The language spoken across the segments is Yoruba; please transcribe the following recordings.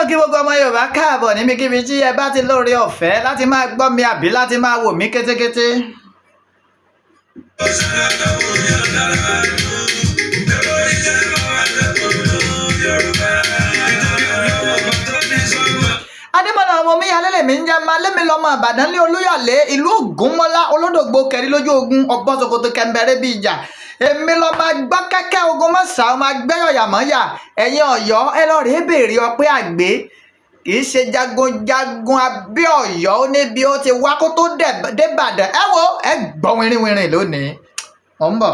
kí gbogbo ọmọ Yorùbá káàbọ̀ níbikíbi tí ẹ bá ti lóore ọ̀fẹ́ láti máa gbọ́ mi àbí láti máa wò mí kétékété. Adémọ́lá ọmọ mi alẹ́lẹ̀ mi ń jẹ́ máa lémi lọ́mọ Ìbàdàn lé Olúyọ̀lé ìlú Ògúnmọ́lá olódògbò kẹrí lójú ogun ọgbọ́n ṣòkòtò kẹ̀mbẹ̀rẹ̀ bí ìjà èmi lọ máa gbọ́ kẹ́kẹ́ ogun mọ́sà ó máa gbẹ́yọ̀ yàmọ́yà ẹ̀yin Ọ̀yọ́ ẹ lọ rèé béèrè Ọpẹ́ Àgbé kìí ṣe jagunjagun abẹ́ Ọ̀yọ́ níbi ó ti wá kó tó débàdàn ẹ wo ẹ gbọ́ wìrìwìrì lónìí mò ń bọ̀.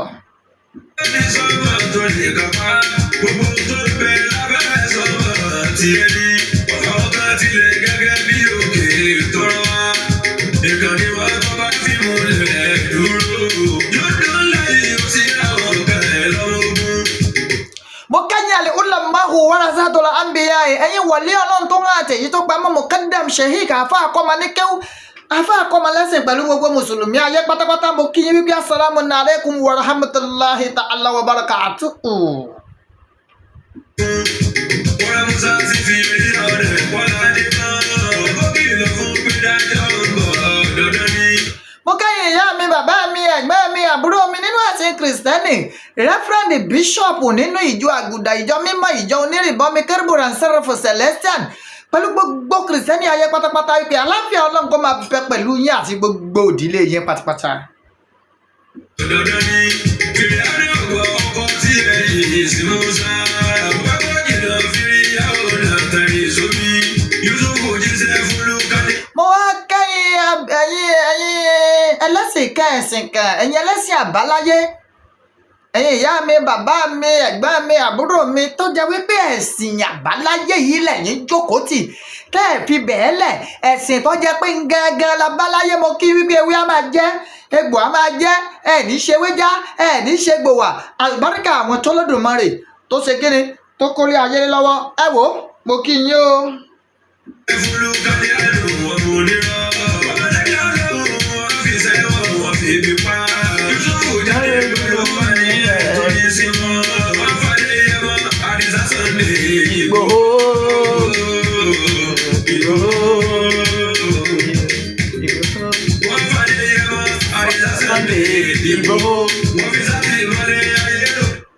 Mo kẹ́yìn àlè ulamahu warasatul anbiya ẹ̀yin wọlé Ọlọ́run tó ń àtẹ̀ yìí tó pamọ́ muqaddam sheikh àfa àkọ́mọ ní kéwú àfa àkọ́mọ lẹ́sìn pẹ̀lú gbogbo mùsùlùmí ayé pátápátá mo kí yín wípé assalamu alaikum wa rahmatullahi ta'ala wa barakatuhu. Mo kẹ́yìn ìyá mi bàbá mi ẹ̀gbọ́n mi àbúrò mi nínú ẹ̀sìn kìrìsìtẹ́nì rẹ́fúrẹ́ǹdì bíṣọ̀pù nínú ìjọ àgùdà ìjọ mímọ́ ìjọ onírìbọmi kérúbù and sẹ́ráfù celestial pẹ̀lú gbogbo kìrìsìtẹ́nì ayé pátápátá wípé àlàáfíà Ọlọ́run kó máa bẹ pẹ̀lú yín àti gbogbo òdílé yín pátápátá. Mo wá kẹ́yìn ẹ̀yin ẹlẹ́sìn kẹ́ẹ̀sìn kan ẹ̀yin ẹlẹ́sìn àbáláyé ẹ̀yin ìyá mi bàbá mi ẹ̀gbọ́n mi àbúrò mi tó jẹ́ wípé ẹ̀sìn àbáláyé yìí lẹ́yìn jókòó tì tẹ́ ẹ̀ fi bẹ́ẹ̀ lẹ̀ ẹ̀sìn tó jẹ́ pé gángan labáláyé mo kí wípé ewé á máa jẹ́ egbò á máa jẹ́ ẹ̀ ní ṣe wéjá ẹ̀ ní ṣe gbòwà àlùbáríkà àwọn tó lódùmarè tó ṣe kíni tó kórè ayé lọ́wọ́ ẹ wò mo kí yín o.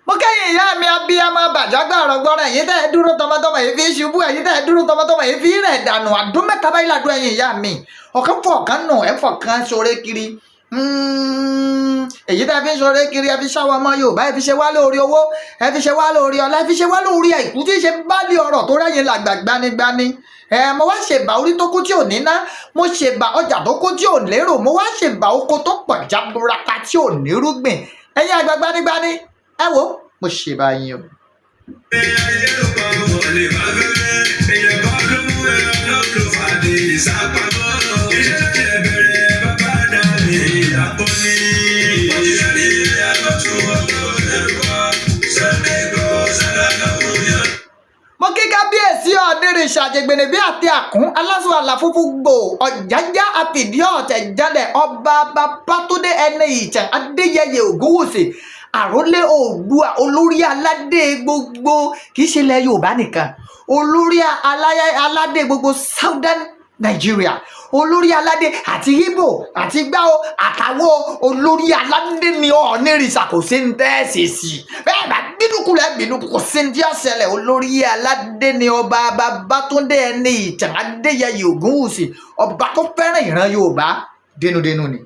Mo kẹ́yìn ìyá mi abiyamọ bàjágbà ọ̀rọ̀gbọ́rọ̀ ẹ̀yin tẹ́ ẹ dúró tọmọtọmọ yìí fi ṣubú ẹ̀yin tẹ́ ẹ dúró tọmọtọmọ yìí fi rẹ̀ dànù àdún mẹ́ta báyìí ládùn ẹ̀yin ìyá mi ọ̀kan fọ̀ ọ̀kan nù ẹ̀ fọ̀ kan ṣoré kiri èyí tẹ́ fi ń ṣoré kiri ẹ fi ṣáwọ́ ọmọ Yorùbá ẹ fi ṣe wá lórí owó ẹ fi ṣe wá lórí ọlá ẹ fi ṣe wá lórí àìkú tí ṣe bá lé ọ̀rọ̀ tó rẹ́yìn làgbà gbanigbani mo wá ṣèbà orí tó kú tí ò ní ná mo ṣèbà ọjà tó kú tí ò lérò mo wá ṣèbà oko tó pọ̀ jaburata tí ò nírúgbìn ẹ̀yin àgbà gbanigbani ẹ wo mo ṣèbà yín o. Mo kí kábíyèsí ọ̀dẹ́rìn ṣàjẹgbẹ̀nẹ̀ bí àti àkún aláṣọ àlàfúnfú gbò ọ̀jájá àfìdí ọ̀tẹ̀ jalẹ̀ ọba Babátúndé ẹni ìtàn Adéyẹyè Ògúnwùsì àrólé Oòduà olórí aládé gbogbo kìí ṣe ilẹ̀ Yorùbá nìkan olórí aládé gbogbo Southern Nigeria olórí aládé àti Igbo àti gbáò àtàwọn olórí aládé ni ọ̀nìrìṣà kò sí ń tẹ́ẹ̀sì sí bẹ́ẹ̀ bá bínúkulẹ̀ bínú kò sí ń tí ọ̀sẹ̀lẹ̀ olórí aládé ni ọba Babátúndé ẹni ìtàn Adéyẹyè Ògúnwùsì ọba tó fẹ́ràn ìran Yorùbá dénúdénú ni.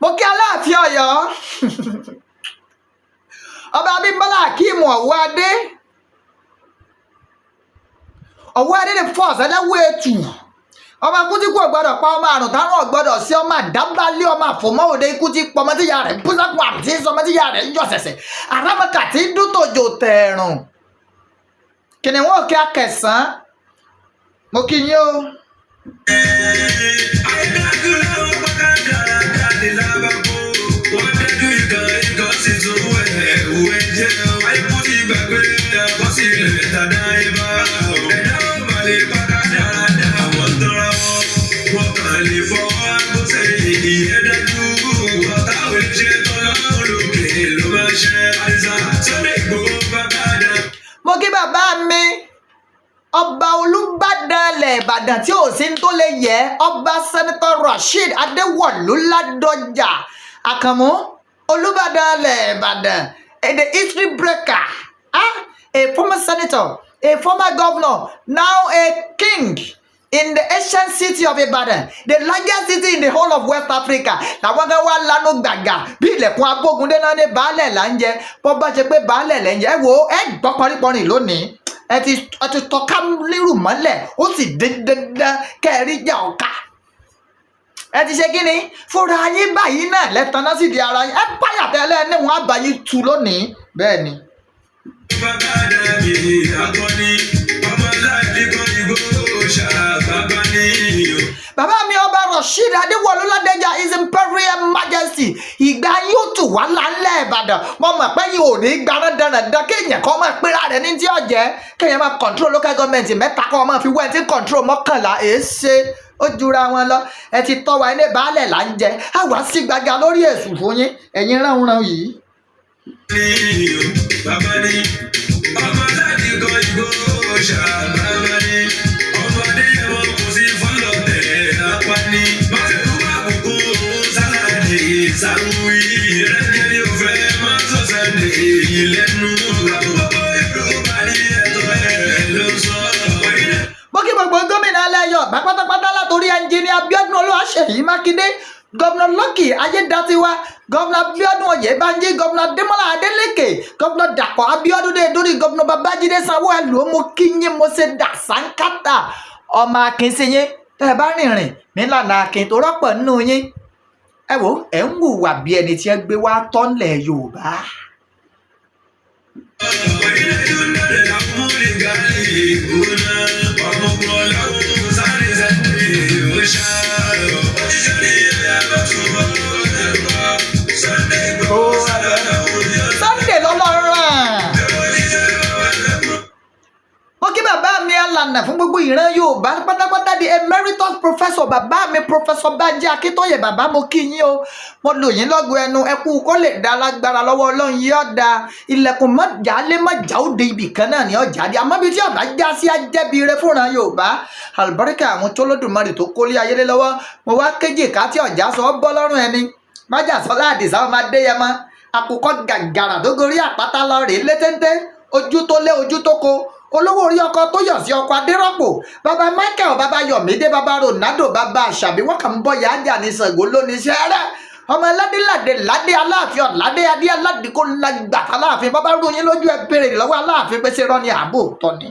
Mo kí Aláàfin Ọ̀yọ́ ọba Abímbọ́lá Akeem Ọ̀wọ́adé ní fọ́ọ̀sì ẹlẹ́wọ́ ètù ọmọ ikú tí kú ọ̀gbọ́dọ̀ pa ọmọ àrùn táwọn ọ̀gbọ́dọ̀ sí ọmọ àdábálé ọmọ àfòmọ́ òde ikú tí pọmọ tíya rẹ̀ búsákùn àti sọmọ tíya rẹ̀ yọ sẹ̀sẹ̀ àràmọ́kà tí dútòjò tẹ̀rùn kìnìún òkè akẹsàn mo kí yín o. Wọ́n kàn lè fọwọ́ àgbọ̀sẹ̀ ìyẹn dájú wọ́n ta Ìbàdàn tí ò sí tó lè yẹ ọba Senator Rasheed Adéwọ̀lú Ládọjà Àkànmú Olúbàdàn ilẹ̀ Ìbàdàn, the history breaker, a former senator, a former governor, now a king in the ancient city of Ibadan, the largest city in the whole of West Africa. Làwọn kan wá lánú gbàgà bí ilẹ̀kùn Abógundé náà ní baálẹ̀ là ń jẹ, bọ́ bá ṣe pé baálẹ̀ lẹ́ ń jẹ, ẹ wo ẹ gbọ́ pọnrípọnrin lónìí, ẹ ti tọ́ka lérù mọ́lẹ̀, ó sì dandan kẹrí jà ọ̀ka. Ẹ ti ṣe kí ni? Fúnra yín báyìí náà lẹ́tàn náà sì di ara yín, ẹ báyà tẹ́lẹ̀ ní wọn àbáyé tu lónìí, bẹ́ẹ̀ ni. Bàbá mi ọba Rasheed Adéwọ̀lú Ládọjà His Imperial Majesty, ìgbà yóò tù wá lálẹ́ Ìbàdàn. Mo mọ̀ pé yìí ò ní gbára dandan kéèyàn kọ́ máa pera rẹ̀ ní tí ọ̀jẹ́, kéèyàn máa control local government mẹ́ta kọ́ máa fi wẹ́n tí control mọ́kànlá èéṣe ó jura wọn lọ. Ẹ ti tọ́ wa ilé baálẹ̀ là ń jẹ, àwa sí gbàgà lórí èṣù fún yín, ẹ̀yin ránran yìí. Bàbá ni ọmọ láti kọ ìgbó ṣàbàbà ni ọmọdé ẹ̀wọ̀n kò sí fọ́lọ̀ tẹ̀ apá ni máfẹ́kú bá kókó sálàdì ìsàwùí rẹ́jẹ́ ní òfẹ́ máa sọ̀sẹ̀ ní ìlẹ́nu àbúkọ́ èrò bá ní ẹ̀tọ́ ẹ̀ ló sọ. Mo kí gbogbo gómìnà alẹ́yọ̀ bá pátápátá látòrí ẹnjìnìà Abíọ́dún Olúwaṣèyí Mákindé, Gọ́vnà Lucky Ayédatiwa, Gọ́vnà Abíọ́dún Oyèbánjí, Gọ́vnà Adémọ́lá Adélékè, Gọ́vnà Dàpọ̀ Abíọ́dún dé dórí Gọ́vnà Babájídé Sanwó-Olú. Mo kí yín, mo ṣe dà sáńkátà ọmọ akin sí yín, tẹ́ ẹ bá rìnrìn nílànà akin tó rọ́pọ̀ nínú yín. Ẹ wò ẹ̀ ń hùwà bí ẹni tí ẹ gbé wá tọ́lẹ̀ Yorùbá. Sunday lọ́lọ́run. Mo kí bàbá mi alànà fún gbogbo ìran Yorùbá pátápátá di emeritus professor bàbá mi Professor Bánjí Akíntóyè. Bàbá mo kí yín o, mo lò yín lọ́gọ ẹnu, ẹ kú kó lè dá lágbára lọ́wọ́ Ọlọ́run yìí ọ̀dà ilẹ̀kùn mọ́ jálé mọ́ já òde ibì kan náà ni ọjà dé, àmọ́ bí tí ọ̀bá já sí ajẹ́bi rẹ fúnra Yorùbá. Àlùbáríkà àwọn tó lódùmarè tó kólé ayélé lọ́wọ́, mo wá kéjì ká tí ọjà sọ bọ́ lọ́rùn ẹni. Májà Sọlá Àdìsá ọmọ Adéyẹmọ, àkùkọ gàgàrà tó gorí àpáta lọ rèé létéńté, ojú tó lé ojú tó ko, olówó orí ọkọ tó yọ̀ sí ọkọ Adérọ́pò, bàbá Michael, bàbá Yọ̀mídé, bàbá Ronaldo, bàbá Àṣàbí, wọ́n kàn ń bọ̀ yájà ní Ṣàngó lónìí sẹ́rẹ́. Ọmọ aládéládé ládé Aláàfin ọ̀ládé adé aládé kó lágbà Aláàfin, bàbá ròyìn lójú ẹ bèrè lọ́wọ́ Aláàfin pé ṣe rán ní ààbò tọ́ ni.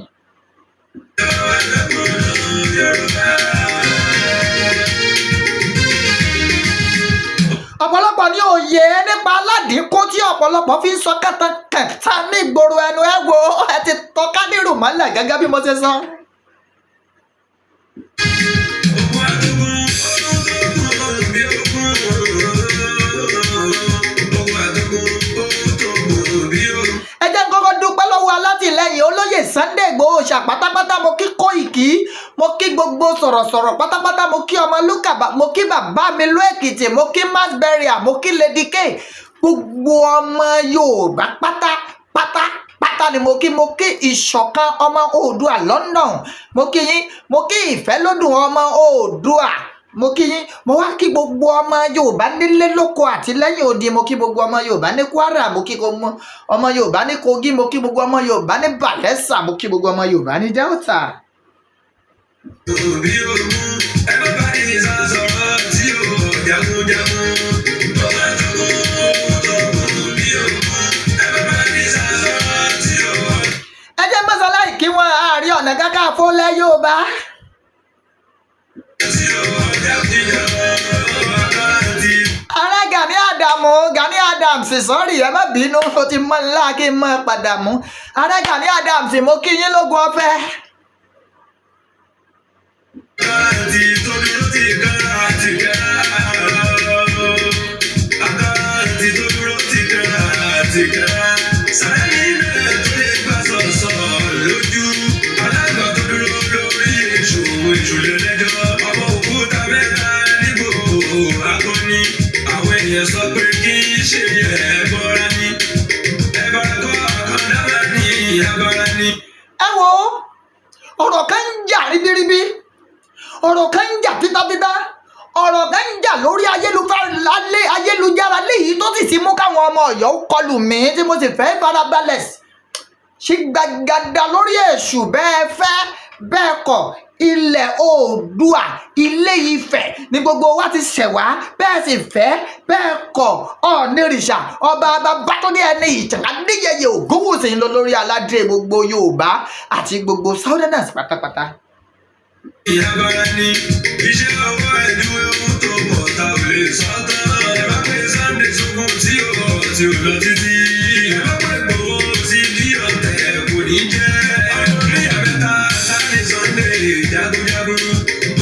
Ọ̀pọ̀lọpọ̀ ní òye nípa aládìíkó tí ọ̀pọ̀lọpọ̀ fi ń sọ kàtàkàtà ní ìgboro ẹnu. Ẹ wo ẹ ti tọ́ka nírù mọ́lẹ̀ gẹ́gẹ́ bí mo ṣe sọ. Ẹ jẹ́ kọ́kọ́ dúpẹ́ lọ́wọ́ alátìlẹ́yìn olóyè Sunday Igboho Òòṣà pátápátá. Mo kí Kóìkí, mo kí gbogbo sọ̀rọ̀sọ̀rọ̀ pátápátá, mo kí ọmọ Lúkà, mo kí bàbá mi Ló Èkìtì, mo kí Mass Burial, mo kí Lady K, gbogbo ọmọ Yorùbá pátápátá ni mo kí ìṣọ̀kan ọmọ Oòduà London, mo kí yín, mo kí ìfẹ́lódùn ọmọ Oòduà, mo kí yín, mo wá kí gbogbo ọmọ Yorùbá nílé lóko àti lẹ́yìn odi, mo kí gbogbo ọmọ Yorùbá ní Kwara, mo kí gbogbo ọmọ Yorùbá ní Kogi, mo kí gbogbo ọmọ Yorùbá ní Bayelsa, mo kí gbogbo ọmọ Yorùbá ní Delta. Ẹ jẹ́ mọ́sálá ìkí wọn Ààrẹ Ọ̀nà Kakanfò ilẹ̀ Yorùbá. Ààrẹ Gani Adams, sọ́rí ẹ má bínú, ó ti mọ́ ńlá kí n mọ́ padà mú. Ààrẹ Gani Adams, mo kí yín lógun ọ̀fẹ́. Sọ pé kí n ṣe yẹ bọ́ra ní ẹ̀bára kọ́ àkàndáwà ní abara ní. Ẹ wo ọ̀rọ̀ kan ń jà ríbíríbí ọ̀rọ̀ kan ń jà títátítá, ọ̀rọ̀ kan ń jà lórí ayélujára léyìí tó sì ti mú káwọn ọmọ Ọ̀yọ́ kọlù mí tí mo sì fẹ́ farabalẹ̀ ṣí gbàgàdà lórí èṣù bẹ́ẹ̀ fẹ́ bẹ́ẹ̀ kọ̀. Ilẹ̀ Oòduà Ilé Ifẹ̀ ní gbogbo wa ti ṣẹ̀ wá, bẹ́ẹ̀ sì fẹ́ bẹ́ẹ̀ kọ̀. Ọ̀nìrìṣà ọba Babátúndé ẹni ìtàn Adéyẹyè Ògúnwùsì ń lọ lórí aládé gbogbo Yorùbá àti gbogbo Southerners pátápátá. Ìyábára ní iṣẹ́ ọwọ́ ẹ̀dínwó ohun tó bọ̀ ta ò lè sọ́tọ̀. Ẹ bá pé Sunday sunkún tí ó lọ títí. Ẹ bá pé gbowó sí bí ọ̀tẹ̀ kò ní jẹ́. Ní àbẹ́ta sáré Sunday jagunjagun.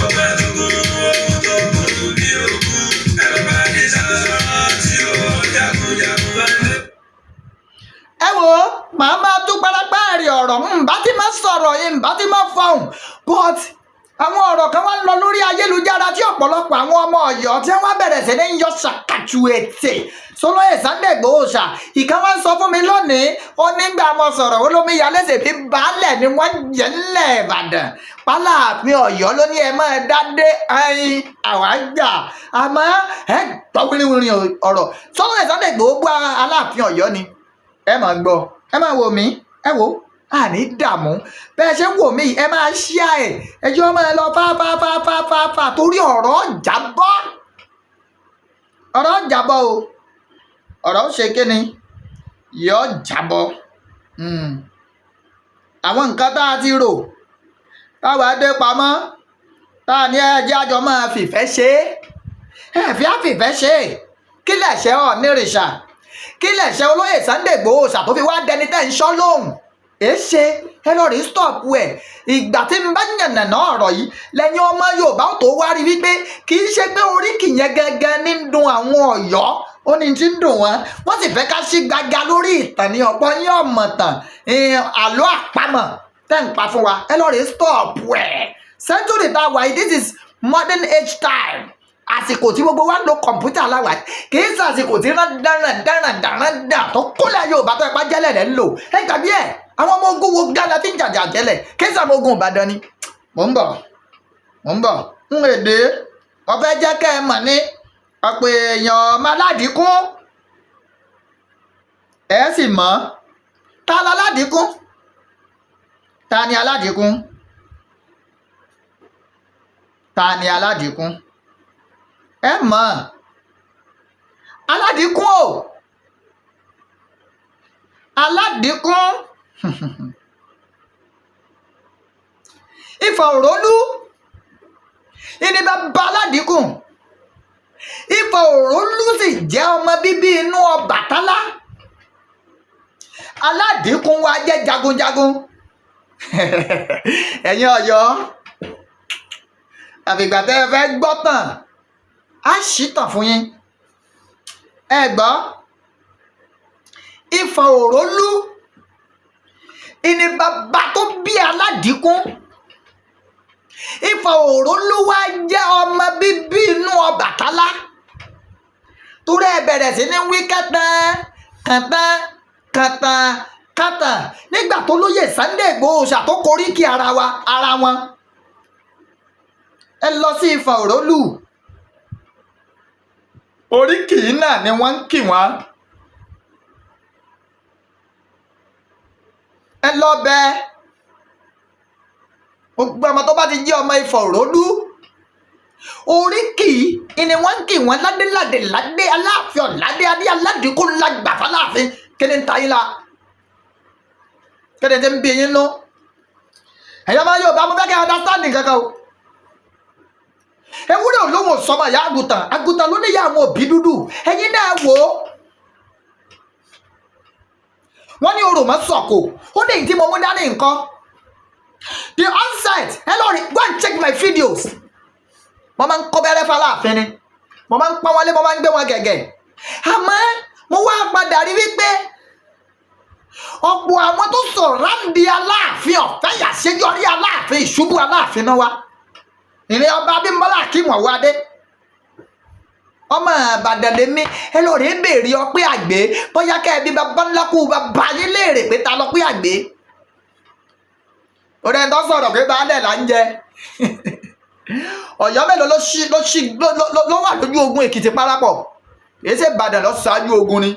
Ọba tókun ohun tó kùn bí òkun. Ẹ bá bá ní sàrọ̀ tí ó jagunjagun bá lé. Ẹ wo màá máa tún parapáàrí ọ̀rọ̀ ǹbá tí máa sọ̀rọ̀ yìí ǹbá tí máa fọhùn but àwọn ọ̀rọ̀ kan wá ń lọ lórí ayélujára tí ọ̀pọ̀lọpọ̀ àwọn ọmọ Ọ̀yọ́ tí wọ́n bẹ̀rẹ̀ sí ní yọ ṣàkàtù ètè sólóyè Sunday Igboho Òòṣà. ìkan wá ń sọ fún mi lónìí, ó nígbà mo sọ̀rọ̀ olómiyalé ṣèbí baálẹ̀ ni wọ́n jẹ́ ńlẹ̀ Ìbàdàn, Aláàfin Ọ̀yọ́ ló ní ẹ máa dádé ẹyin àwájà àmọ́ ẹ gbọ́ wíríwíri ọ̀rọ̀. sólóyè Sunday Igboho gbọ́ Aláàfin Ọ̀yọ́ ni ẹ máa gbọ́, ẹ máa wò mí, ẹ wò àní dààmú bẹ́ẹ̀ ṣe ń wò mí, ẹ máa ṣíà ẹ̀ ẹjọ́ máa lọ fáfáfáfáfá torí ọ̀rọ̀ jábọ́, ọ̀rọ̀ jábọ́ o, ọ̀rọ̀ ṣe kíni yọ jábọ́. àwọn nǹkan tá a ti rò táwa dé pamọ́ tá a ní ẹjẹ́ àjọ máa fìfẹ́ ṣe é, ẹ fi àfìfẹ́ ṣe é. kí lẹ̀ṣẹ̀ Ọ̀nìrìṣà, kí lẹ̀ṣẹ̀ olóyè Sunday Igboho Òòṣà tó fi wá dẹni tẹ́ ń ṣọ́ lóhùn? èṣe ẹ lọ rí stop ẹ. ìgbà tí n bá yànnàná ọ̀rọ̀ yìí lẹ́yìn ọmọ Yorùbá tó wá rí wípé kì í ṣe pé oríkì yẹn gangan ní ń dùn àwọn Ọ̀yọ́, ó ní ti ń dùn wọ́n sì fẹ́ ká sí gbàgà lórí ìtàn ní ọ̀pọ̀ yín ọ̀mọ̀ tàn àlọ́ àpamọ̀ tẹ́ ń pa fún wa. ẹ lọ rí stop ẹ. century tá a wà yìí, this is modern age time. àsìkò tí gbogbo wa ń lo kọ̀ǹpútà láwàá kì í ṣe àsìkò tí dáradára tó kólẹ̀ Yorùbá tó ẹ̀pá jẹ́lẹ̀ rẹ̀ ń lò. ẹ gbàgbé ẹ̀, àwọn ọmọ ogun wo gánà tí ń jàjà jẹ́lẹ̀ kì í ṣe àwọn ogun Ìbàdàn ni. mò ń bọ̀ ń èdè ọ̀fẹ́ jẹ́ kẹ́ ẹ mọ̀ ní ọ̀pọ̀ èèyàn ọmọ aládìíkún ẹ sì mọ̀ ta la aládìíkún, ta ni aládìíkún, ta ni aládìíkún? ẹ mọ̀ aládìíkún o, aládìíkún Ifọ̀ Òrólú ìní bàbá aládìíkún. Ifọ̀ Òrólú sì jẹ́ ọmọ bíbí inú Ọbàtálá. Aládìíkún wa jẹ́ jagunjagun. ẹ̀yin Ọ̀yọ́ àfìgbà tẹ́ ẹ fẹ́ gbọ́ tàn á ṣì tàn fún yín. ẹ gbọ́ Ifọ̀ Òrólú ìní bàbá tó bí aládìíkún. Ifọ̀ Òrólú wa jẹ́ ọmọ bíbí inú Ọbàtálá. torí ẹ bẹ̀rẹ̀ sí ní wí kàtàn nígbà tó lóyè Sunday Igboho Òòṣà tó koríki ara wọn. ẹ lọ sí Ifọ̀ Òrólú, oríkì yìí náà ni wọ́n ń kì wọ́n. ẹ lọ bẹ́ẹ̀ gbogbo ọmọ tó bá ti jẹ́ ọmọ Ifọ̀ Òrólú oríkì ni wọ́n ń kì wọ́n ládé Aláàfin Ọ̀ládé adé aládìíkún lágbà fáláàfin. kí ni ń ta yín la, kí ni ti ń bí yín nú? ẹ̀yọ́ máa yóò bá mo fẹ́ kẹ́ understand kankan o. ewúrẹ́ olóhùn sọmọ ìyá àgùntàn ló ní ìyá àwọn òbí dúdú. ẹ̀yin náà wò ó, wọ́n ní orò mọ́ sọ̀kò, ó ní ìdí mo mú dání nǹkan. The on-site, hello, go and check my videos. Mo máa ń kọ́ bẹ́rẹ́ fáláàfin ni, mo máa ń pọ́n wọlé, mo máa ń gbé wọn gẹ̀gẹ̀. àmọ́ mo wá padà rí wípé ọ̀pọ̀ àwọn tó sọ̀rọ̀ ráńdì Aláàfin ọ̀fẹ́ yàṣẹ́jọ́rí Aláàfin ìṣubú Aláàfin náà wá. ìrìn ọba Abímbọ́lá Akeem Ọwọ́adé ọmọ Ìbàdàn lèmi. ẹ lọ rèé béèrè ọpẹ́ àgbẹ̀ bóyá kẹ́ ẹ bí bàbá ńlá kú bàbá yín léèrè pé ta lọ́pẹ́ àgbẹ̀. òde tó sọ̀rọ̀ pé baálẹ̀ là ń jẹ Ọ̀yọ́ mélòó ló wà lójú ogun Èkìtì parapọ̀ kìí ṣe Ìbàdàn lọ ṣáájú ogun ni.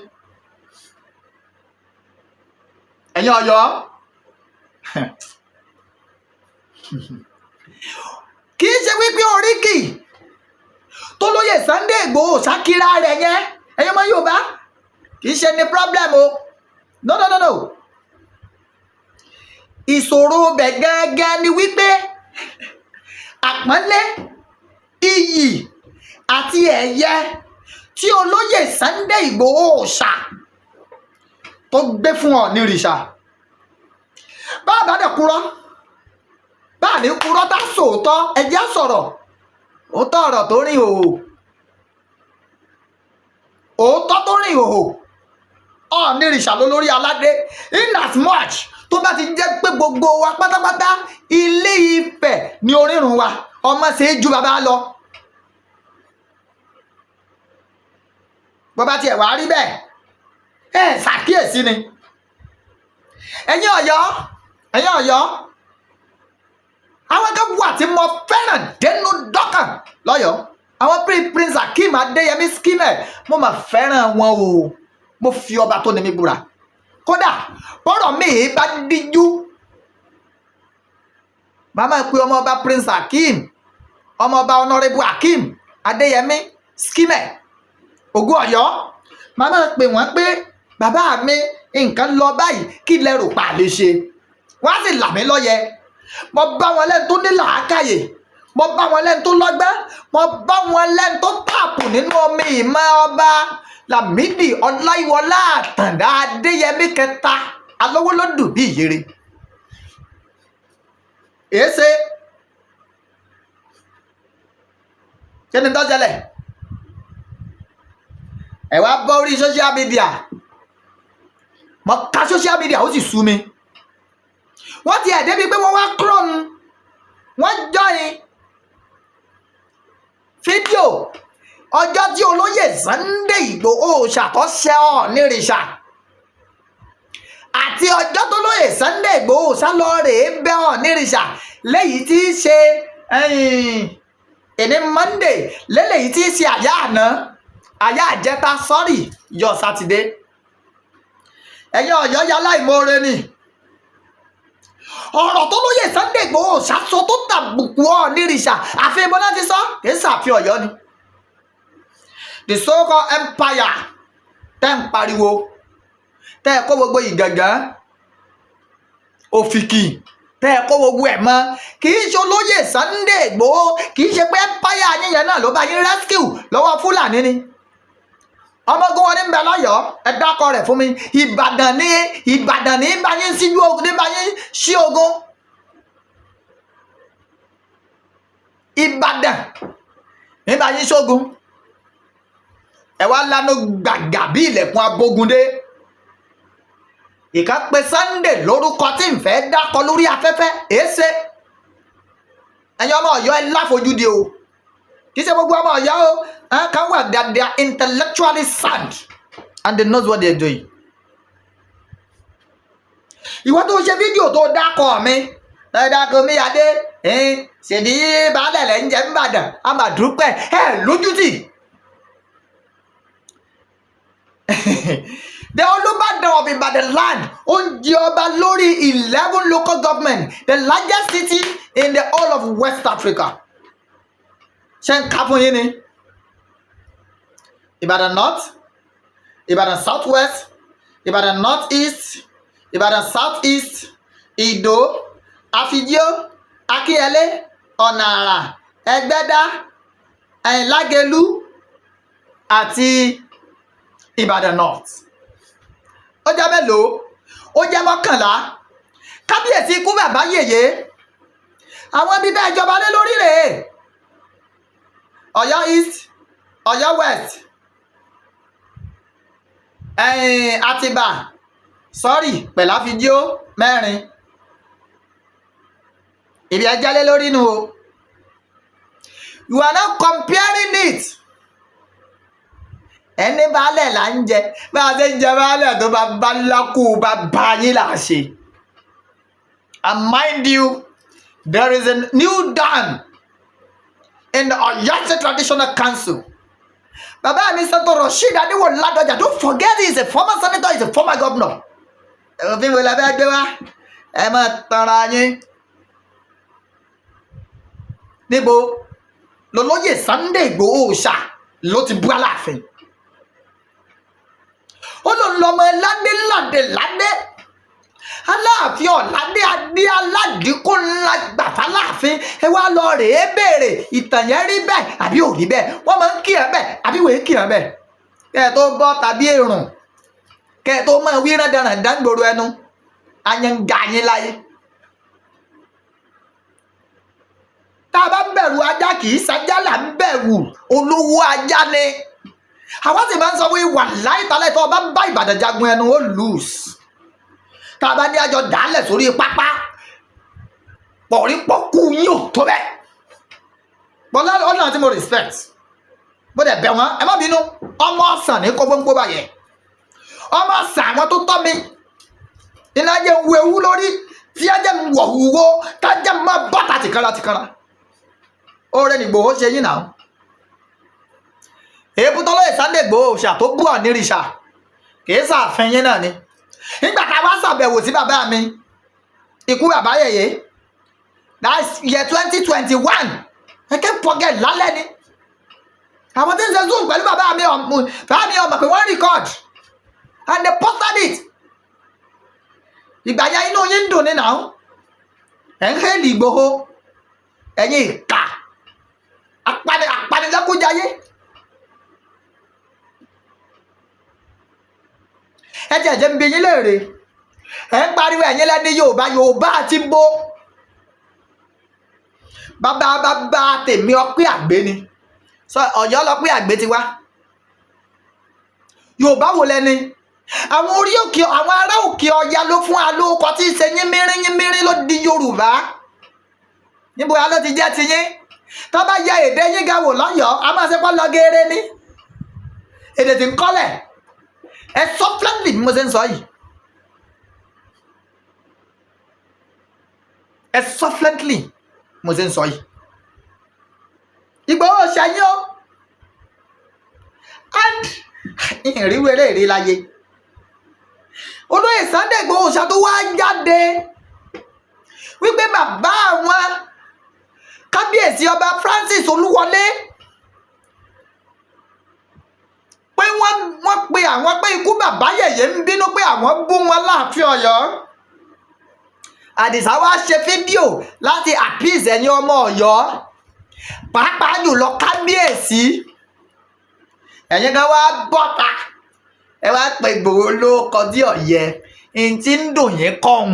Ẹ̀yin Ọ̀yọ́ kìí ṣe wípé oríkì tó lóyè Sunday Igboho ṣàkírà rẹ̀ yẹn ẹ̀yin ọmọ Yorùbá kìí ṣe ní problem o. No. Ìṣòro bẹ̀ gẹ́gẹ́ ni wípé àpọ́nlé iyì àti ẹ̀yẹ tí olóyè Sunday Igboho ṣà tó gbé fún Ọ̀nìrìṣà báàbá dẹ̀ kúrọ́ báà ní kúrọ́ tá sòótọ́ ẹjẹ́ sọ̀rọ̀ òótọ́ ọ̀rọ̀ tó rìn òhò òótọ́ tó rìn òhò Ọ̀nìrìṣà ló lórí aládé in as much tó bá ti jẹ́ pé gbogbo wa pátápátá Ilé Ifẹ̀ ní orírun wa ọmọ ṣe é ju bàbá lọ. Bọ́bá tiẹ̀ wá rí bẹ́ẹ̀ ṣàkíyèsí ni. Ẹ̀yin Ọ̀yọ́ àwọn kan wà tí mo fẹ́ràn dénú dọ́kàn lọ́yọ̀ọ́ àwọn Prince Akeem Adéyẹmí Skinner mo mà fẹ́ràn wọn o mo fi ọba tó ní mi búra kódà bọ́rọ̀ mi bá díjú màmá pe ọmọọba Prince Akeem ọmọọba Honorable Akeem Adéyẹmí Skinner Ògún Ọ̀yọ́ màmá pe wọ́n pé bàbá mi nǹkan lọ báyìí kí lẹ rò pa lè ṣe wọ́n á sì là mí lọ́yẹ mo bá wọn lẹ́nu tó ní làákàyè mo bá wọn lẹ́nu tó lọ́gbọ́n mo bá wọn lẹ́nu tó tààpù nínú omi ìmọ̀ ọba Lámídì Ọláyíwọlá Àtàndá Adéyẹmí kẹta alówólódù bí ìyèrè èéṣe kí ni tó ṣẹlẹ̀ ẹ wá bọ́ orí social media mo ka social media ó sì sú mi wọ́n ti ẹ̀ débi pé wọ́n wá chrome wọ́n jọyìn fídíò ọjọ́ tí olóyè Sunday Igboho ṣàkọsẹ́ Ọ̀nìrìṣà àti ọjọ́ tó lóyè Sunday Igboho sálọ́ọ̀rẹ́ bẹ́ Ọ̀nìrìṣà léyìí tí í ṣe ẹni Monday léyìí tí í ṣe àyà àná àyà àjẹta sọ́rí yọ sátidé ẹ̀yin Ọ̀yọ́ yálà ìmoore ni ọ̀rọ̀ tó lóyè Sunday Igboho ṣàṣọ tó tàbùkù Ọ̀nìrìṣà àfihàn bọ́lá ti sọ kìí ṣàfihàn Ọ̀yọ́ ni the so-called empire tẹ́ ń pariwo tẹ́ kó gbogbo ìgàngán òfìkì tẹ́ kó gbogbo ẹ̀ mọ́ kìí ṣe olóyè Sunday Igboho kìí ṣe pé empire yíyan náà ló bá yín rescue lọ́wọ́ Fúlàní ni ọmọgún wọn ní bẹ lọ́yọ̀ọ́ ẹ dákọ rẹ̀ fún mi Ìbàdàn ní bá yín síjú ogun ní bá yín sí ogun Ìbàdàn ní bá yín sógun ẹ wá lánà gbàgà bí ilẹ̀kùn abógundé ìka pé Sunday lórúkọ tí ń fẹ́ dákọ lórí afẹ́fẹ́ èéṣe ẹ̀yin ọmọ Ọ̀yọ́ ẹ láfojúdi o kì í ṣe gbogbo ọmọ Ọ̀yọ́ o kan wà that they are intellectually sound and they know what they are doing. ìwọ tó ṣe fídíò tó dákọ mi dákọ mi adé ṣèdí baálẹ̀ lẹ́ ń jẹ́ nìbàdàn àmàdúpẹ́ lójútì. The Olúbàdàn of Ìbàdàn land ó ń jẹ ọba lórí 11 local government the largest city in the whole of West Africa. ṣé ń ká fún yín ni Ìbàdàn North, Ìbàdàn South West, Ìbàdàn North East, Ìbàdàn South East, Ìdó, Àfìjíò, Akínyẹlé, Ọ̀nà Àrà, Ẹgbẹ́dá, Lágẹ̀lú àti Ìbàdàn North. Ó jẹ́ mélòó? Ó jẹ́ 11. Kábíyèsí ikú bàbá yèyé. Àwọn ibi bẹ́ẹ̀ jọba lé lórí rèé. Ọ̀yọ́ East, Ọ̀yọ́ West, Àtìbà, sọ́rí pẹ̀lú Àfìjíò 4. Ibi ẹjẹ́ lé lórí nu o. You are not comparing it. Ẹni baálẹ̀ là ń jẹ bá a ṣe ń jẹ baálẹ̀ tó bá bá lákù bá bá yín là ṣe. And mind you, there is a new dawn in the Oyo State Traditional Council. Bàbá mi Senator Rasheed Adéwọ̀ládọjà, don't forget he is a former senator, he is a former governor. Òfin wo la fẹ́ gbé wá? Ẹ máa tanra yín. Níbo lolóyè Sunday Igboho Òòṣà ló ti bú Aláàfin? Ó ló ń lọmọ ládé Aláàfin ọ̀ládé adé aládìkú ńlá gbàfà láàfin. Ẹ wá lọ rèé béèrè ìtàn yẹn rí bẹ́ẹ̀ àbí ò rí bẹ́ẹ̀? Wọ́n máa ń kí ẹ bẹ́ẹ̀ àbí wèé kí ẹ bẹ́ẹ̀? Kẹ́ ẹ tó bọ́ tàbí èrùn, kẹ́ ẹ tó máa wí rán dáńgbòrò ẹnu, ayẹngà yín láyé. Tá a bá bẹ̀rù ajá kì í sajá là ń bẹ̀rù olówó ajá ni. Àwọn sì máa ń sọ wí wà láìtàlẹ̀ tó o bá bá Ìbàdàn jagun ẹnu ó lose. Tá a bá ní àjọ dálẹ̀ sórí pápá pọ̀rípọ̀kú yín ò tó bẹ́ẹ̀. Bọ́lá ọ̀nà tí mo respect bó dẹ̀ bẹ̀ wọ́n ẹ má bínú, ọmọ ọ̀sán ní kó gbóngbó báyẹn. Ọmọ ọ̀sán àwọn tó tọ́ mi iná jẹ́ ń wo ewu lórí tí ẹ jẹ́ ń wọ̀ wúwo ká jẹ́ ń má bọ́tà tìkára. Oore ni Ìgbòho ṣe yín náà. Èébú tọ́lọ́yè Sunday Igboho Òòṣà tó bú ọ̀nìrìṣà kì í sàfin yín náà ni. Nígbà tá a wá ṣàbẹ̀wò sí bàbá mi ikú bàbá yèyé that's year 2021 ẹ kẹ́ pọ́gẹ́ lálẹ́ ni. Àwọn tí ń ṣe zoom pẹ̀lú bàbá mi ọmọ pé wọ́n record and they posted it. Ìgbà yẹn inú yín ń dùn ní náà ẹ̀ ń hẹ́lì Ìgbòho ẹ̀yin ìka apanilẹ́kúnjayé. Ẹ jẹ́ ń bi yín léèrè ẹ̀ ń pariwo ẹ̀yin lẹ́ni Yorùbá àti bó. Bàbá tèmi Ọpẹ́ Àgbé ni Ọ̀yọ́ lọ́pẹ́ Àgbé ti wá. Yorùbá wo lẹ́ni? Àwọn orí òkè àwọn ará òkè Ọya ló fún alóòkọ tí ń ṣe yínmírín ló di Yorùbá. Níbo ya ló ti jẹ́ ti yín? Tó bá ya èdè yín ga wò lọ́yọ̀ọ́ a máa ṣe pọ́ lọ geere ní. Èdè tí ń kọ́lẹ̀ ẹ sọ fúlẹ́ǹdì bí mo ṣe ń sọ yìí. Ẹ sọ fúlẹ́ǹdì mo ṣe ń sọ yìí. Ìgbòho Òòṣà yín o and ìrìwé eré láyé. Olóyè Sunday Igboho Òòṣà tó wá jáde wípé bàbá àwọn kábíyèsí ọba Francis Olúwọlé pé wọ́n pe àwọn pé ikú bàbá yèyé ń bínú pé àwọn bú wọn láàfin Ọ̀yọ́. Àdìsá wá ṣe fídíò láti appease ẹ̀yin ọmọ Ọ̀yọ́ pàápàá jùlọ kábíyèsí. Ẹ̀yin kan wá bọ́ta ẹ wá pe Ìgbòho ló kọjú ọ̀yẹ́ n tí ń dùn yín kọ́hun.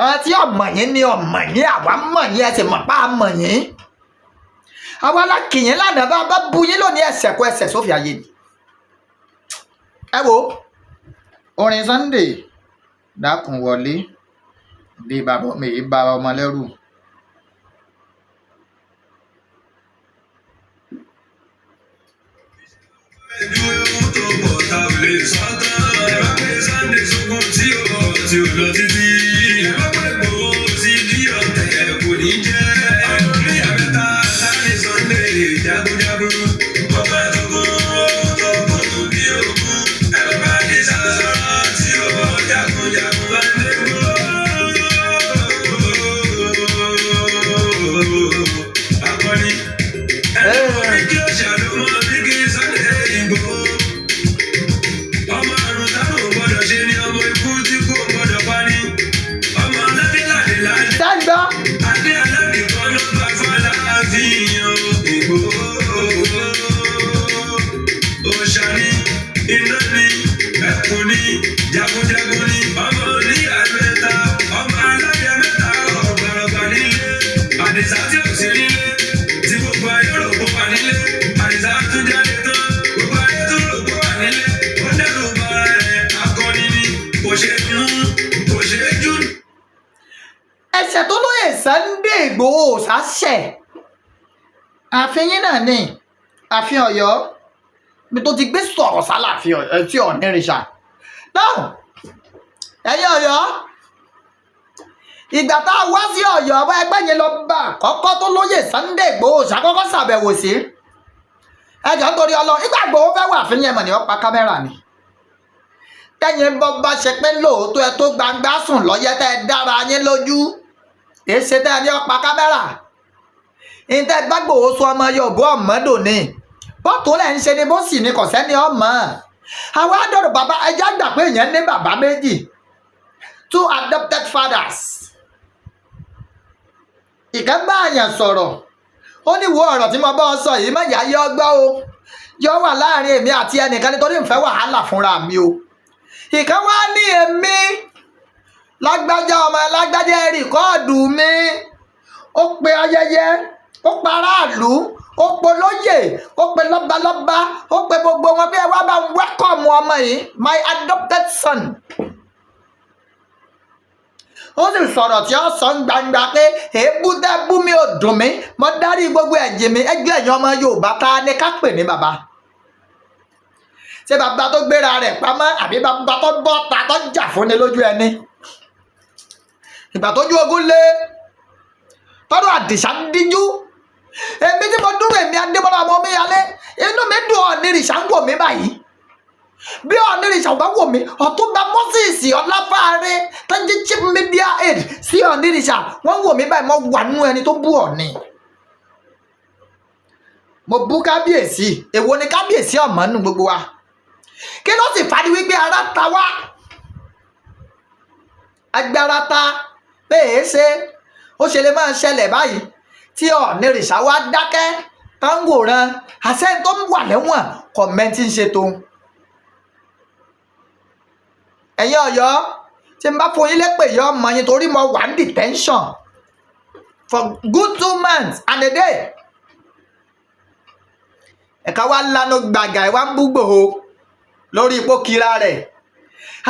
Àwọn tí ọmọ yín ní ọmọ yín àwa mọ̀ yín ẹ sì mọ̀ pa mọ̀ yín. Àwa alákìyín lánàá bá bu yín lónìí ẹsẹ̀ kó ẹsẹ̀ sófì ayé ni. Ẹ wo orin Sunday dákun wọlé bí bàbá mi bá ọmọ lẹ́rù. Ẹ̀ṣẹ̀ tó lóye Sunday Igboho Òòṣà ṣẹ̀ ààfin yín náà ni ààfin Ọ̀yọ́ bí tó ti gbé sọ̀rọ̀ sálàfin tí ọ̀nìrìṣà náà. Ẹ̀yin Ọ̀yọ́ ìgbà tá a wá sí Ọ̀yọ́ ọba ẹgbẹ́ yẹn lọ bá àkọ́kọ́ tó lóyè Sunday Igboho ṣàkọ́kọ́ ṣàbẹ̀wò sí ẹjọ́ nítorí Ọlọ́run nígbà Igboho fẹ́ wà fún yẹn mọ̀ ní ó pa kámẹ́rà ni tẹ́yìn bọ́ bá ṣe pé lóòótọ́ ẹ tó gbangba sùn lọ́yẹ́ tẹ́ ẹ dára yín lójú èé ṣe tẹ́ ẹ ní ó pa kámẹ́rà ìtẹ́ bá Igboho sọ ọmọ Yorùbá ọ̀mọ́dò ni bọ́tò lẹ́ ń ṣe ni bó sì ní kò sẹ́ni ọmọ àwọn àdọ̀rọ̀ bàbá ẹjẹ́ àgbà pé èèyàn ní bàbá méjì 2 adopted fathers ìkan bá àyàn sọ̀rọ̀ ó ní wo ọ̀rọ̀ tí mo bá ọ sọ yìí má yá yọ gbọ́ o yọ wà láàrin èmi àti ẹnìkan nítorí ìfẹ́ wàhálà fúnra mi o ìkan wá ní èmi lágbájá ọmọ lágbájá rìkọ́ọ̀dù mi ó pe ayẹyẹ ó pa aráàlú ó pe lóyè ó pe lọ́balọ́ba ó pe gbogbo wọn bí ẹ wá bá ń wẹ́kọ̀mù ọmọ yìí my adopted son ó sì sọ̀rọ̀ tí ó sọ ń gbangba pé èébú tẹ́ bú mi ò dùn mí mo dárí gbogbo ẹ̀jẹ̀ mi ẹgbẹ́ ẹ̀yàn ọmọ Yorùbá ta ni ká pè ní bàbá ṣé bàbá tó gbéra rẹ̀ pamọ́ àbí bàbá tó bọ́ ta tó jà fún ni lójú ẹni ìgbà tójú ogun lé tọ́dún Àdìsá ń díjú èmi tí mo dúró èmi Adébọ́lá ọmọ mi yálé inú mi dùn Ọ̀nìrìṣà ń wò mí báyìí bí Ọ̀nìrìṣà bá wò mí Ọ̀túnba Moses Ọláfáre tó ń jẹ́ chief media aid sí Ọ̀nìrìṣà wọ́n wò mí báyìí mo wà nínú ẹni tó bú Ọ̀nì mo bú kábíyèsí èwo ni kábíyèsí ọmọ nù gbogbo wa kí ló sì fàdí wípé ara ta wá agbára ta pé èé ṣe ó ṣe lè máa ṣẹlẹ̀ báyìí tí Ọ̀nìrìṣà wá dákẹ́ táǹgòrán àṣẹ tó ń wà lẹ́wọ̀n kọ̀mẹ́ntì ń ṣe tó ẹ̀yin Ọ̀yọ́ tí n bá fún yín lépè yọ ọmọ yín torí mo wà ní detention for good 2 months and a day ẹ̀ka wá lánà gbàgà ẹ̀ wá ń bú Ìgbòho lórí ipò kíra rẹ̀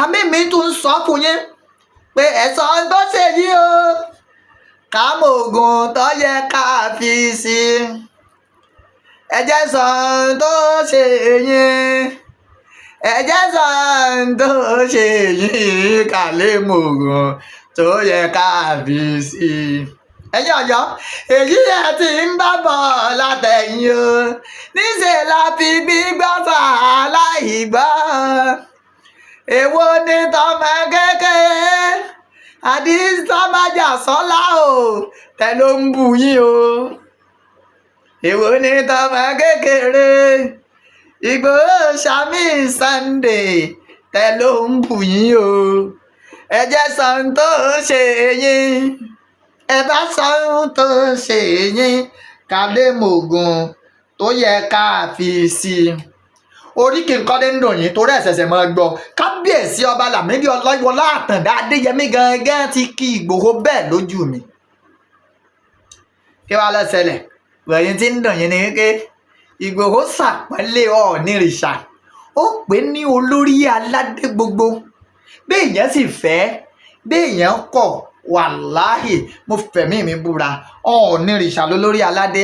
àmì mi tún ń sọ fún yín pé ẹ̀sán tó ṣe yìí o ká mọ oògùn tó yẹ ká fi sí ẹ̀jẹ̀ sàn tó ṣe yín ẹ̀jẹ̀ sàn tó ṣe yín ká lè mọ oògùn tó yẹ ká fi sí ẹ̀yin Ọ̀yọ́ èyí ẹ̀ ti ń bá bọ̀ látẹ̀yìn o níṣẹ́ la fi gbígbọ́ fà láì gbọ́ èwo ni tọmọ kékeré àdìsọ́bàjà sọ́lá o tẹ ló ń bù yín o èwo ni tọmọ kékeré Ìgbòho Sàmí Sunday tẹ ló ń bù yín o ẹ̀jẹ̀ sàn tó ṣe yín ẹ bá sàn tó ṣe yín ká lè mọ̀gùn tó yẹ ká fi sí i oríkì nǹkan dé ń dùn yín torí ẹ̀sẹ̀sẹ̀ máa gbọ́ kábíyèsí ọba Lámídì Ọláyíwọlá Àtàndá Adéyẹmí gangan ti kí Ìgbòho bẹ́ẹ̀ lójú mi kí wàá lọ ṣẹlẹ̀ wẹ̀yìn tí ń dùn yín ni wípé Ìgbòho ṣàpọ́nlé Ọ̀nìrìṣà ó pè ní olórí aládé gbogbo bí èèyàn sì fẹ́ bí èèyàn kọ̀ wàláhì mo fẹ̀mí mi búra Ọ̀nìrìṣà lólórí aládé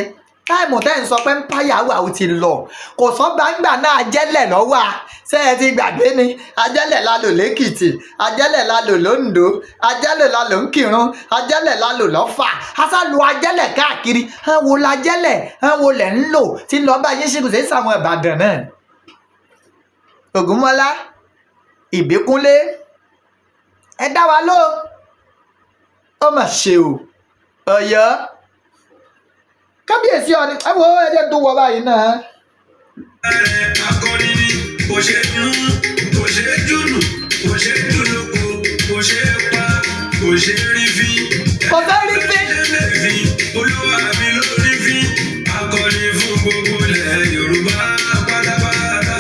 táìmù tẹ́ ń sọ pé ń páyà wà ó ti lọ kò sọ gbangba náà ajẹ́lẹ̀ lọ́wọ́ a ṣé ẹ ti gbàgbé ni ajẹ́lẹ̀ la lò lẹ́kìtì ajẹ́lẹ̀ la lò lóńdó ajẹ́lẹ̀ la lò ń kírun ajẹ́lẹ̀ la lò lọ́fà aṣáájú ajẹ́lẹ̀ káàkiri hàn wo la jẹ́lẹ̀ hàn wo lẹ̀ ń lò tí lọ́ọ́ bá yín ṣègùn sí sàwọn Ìbàdàn náà Ògúnmọ́lá Ìbíkúnlé ẹ dá wa lóhùn ó mà ṣe o Ọ̀yọ́ kábíyèsí Ọ̀ọ̀ni ẹ wo ẹjẹ tó wọ báyìí náà. akọni ni kò ṣe mú kò ṣe jùnù kò ṣe jùlùkù kò ṣe pa kò ṣe rí fi. kò fẹ́ rí fi. olúwa mi ló rí fi akọni fún gbogbo ilẹ̀ Yorùbá pátápátá.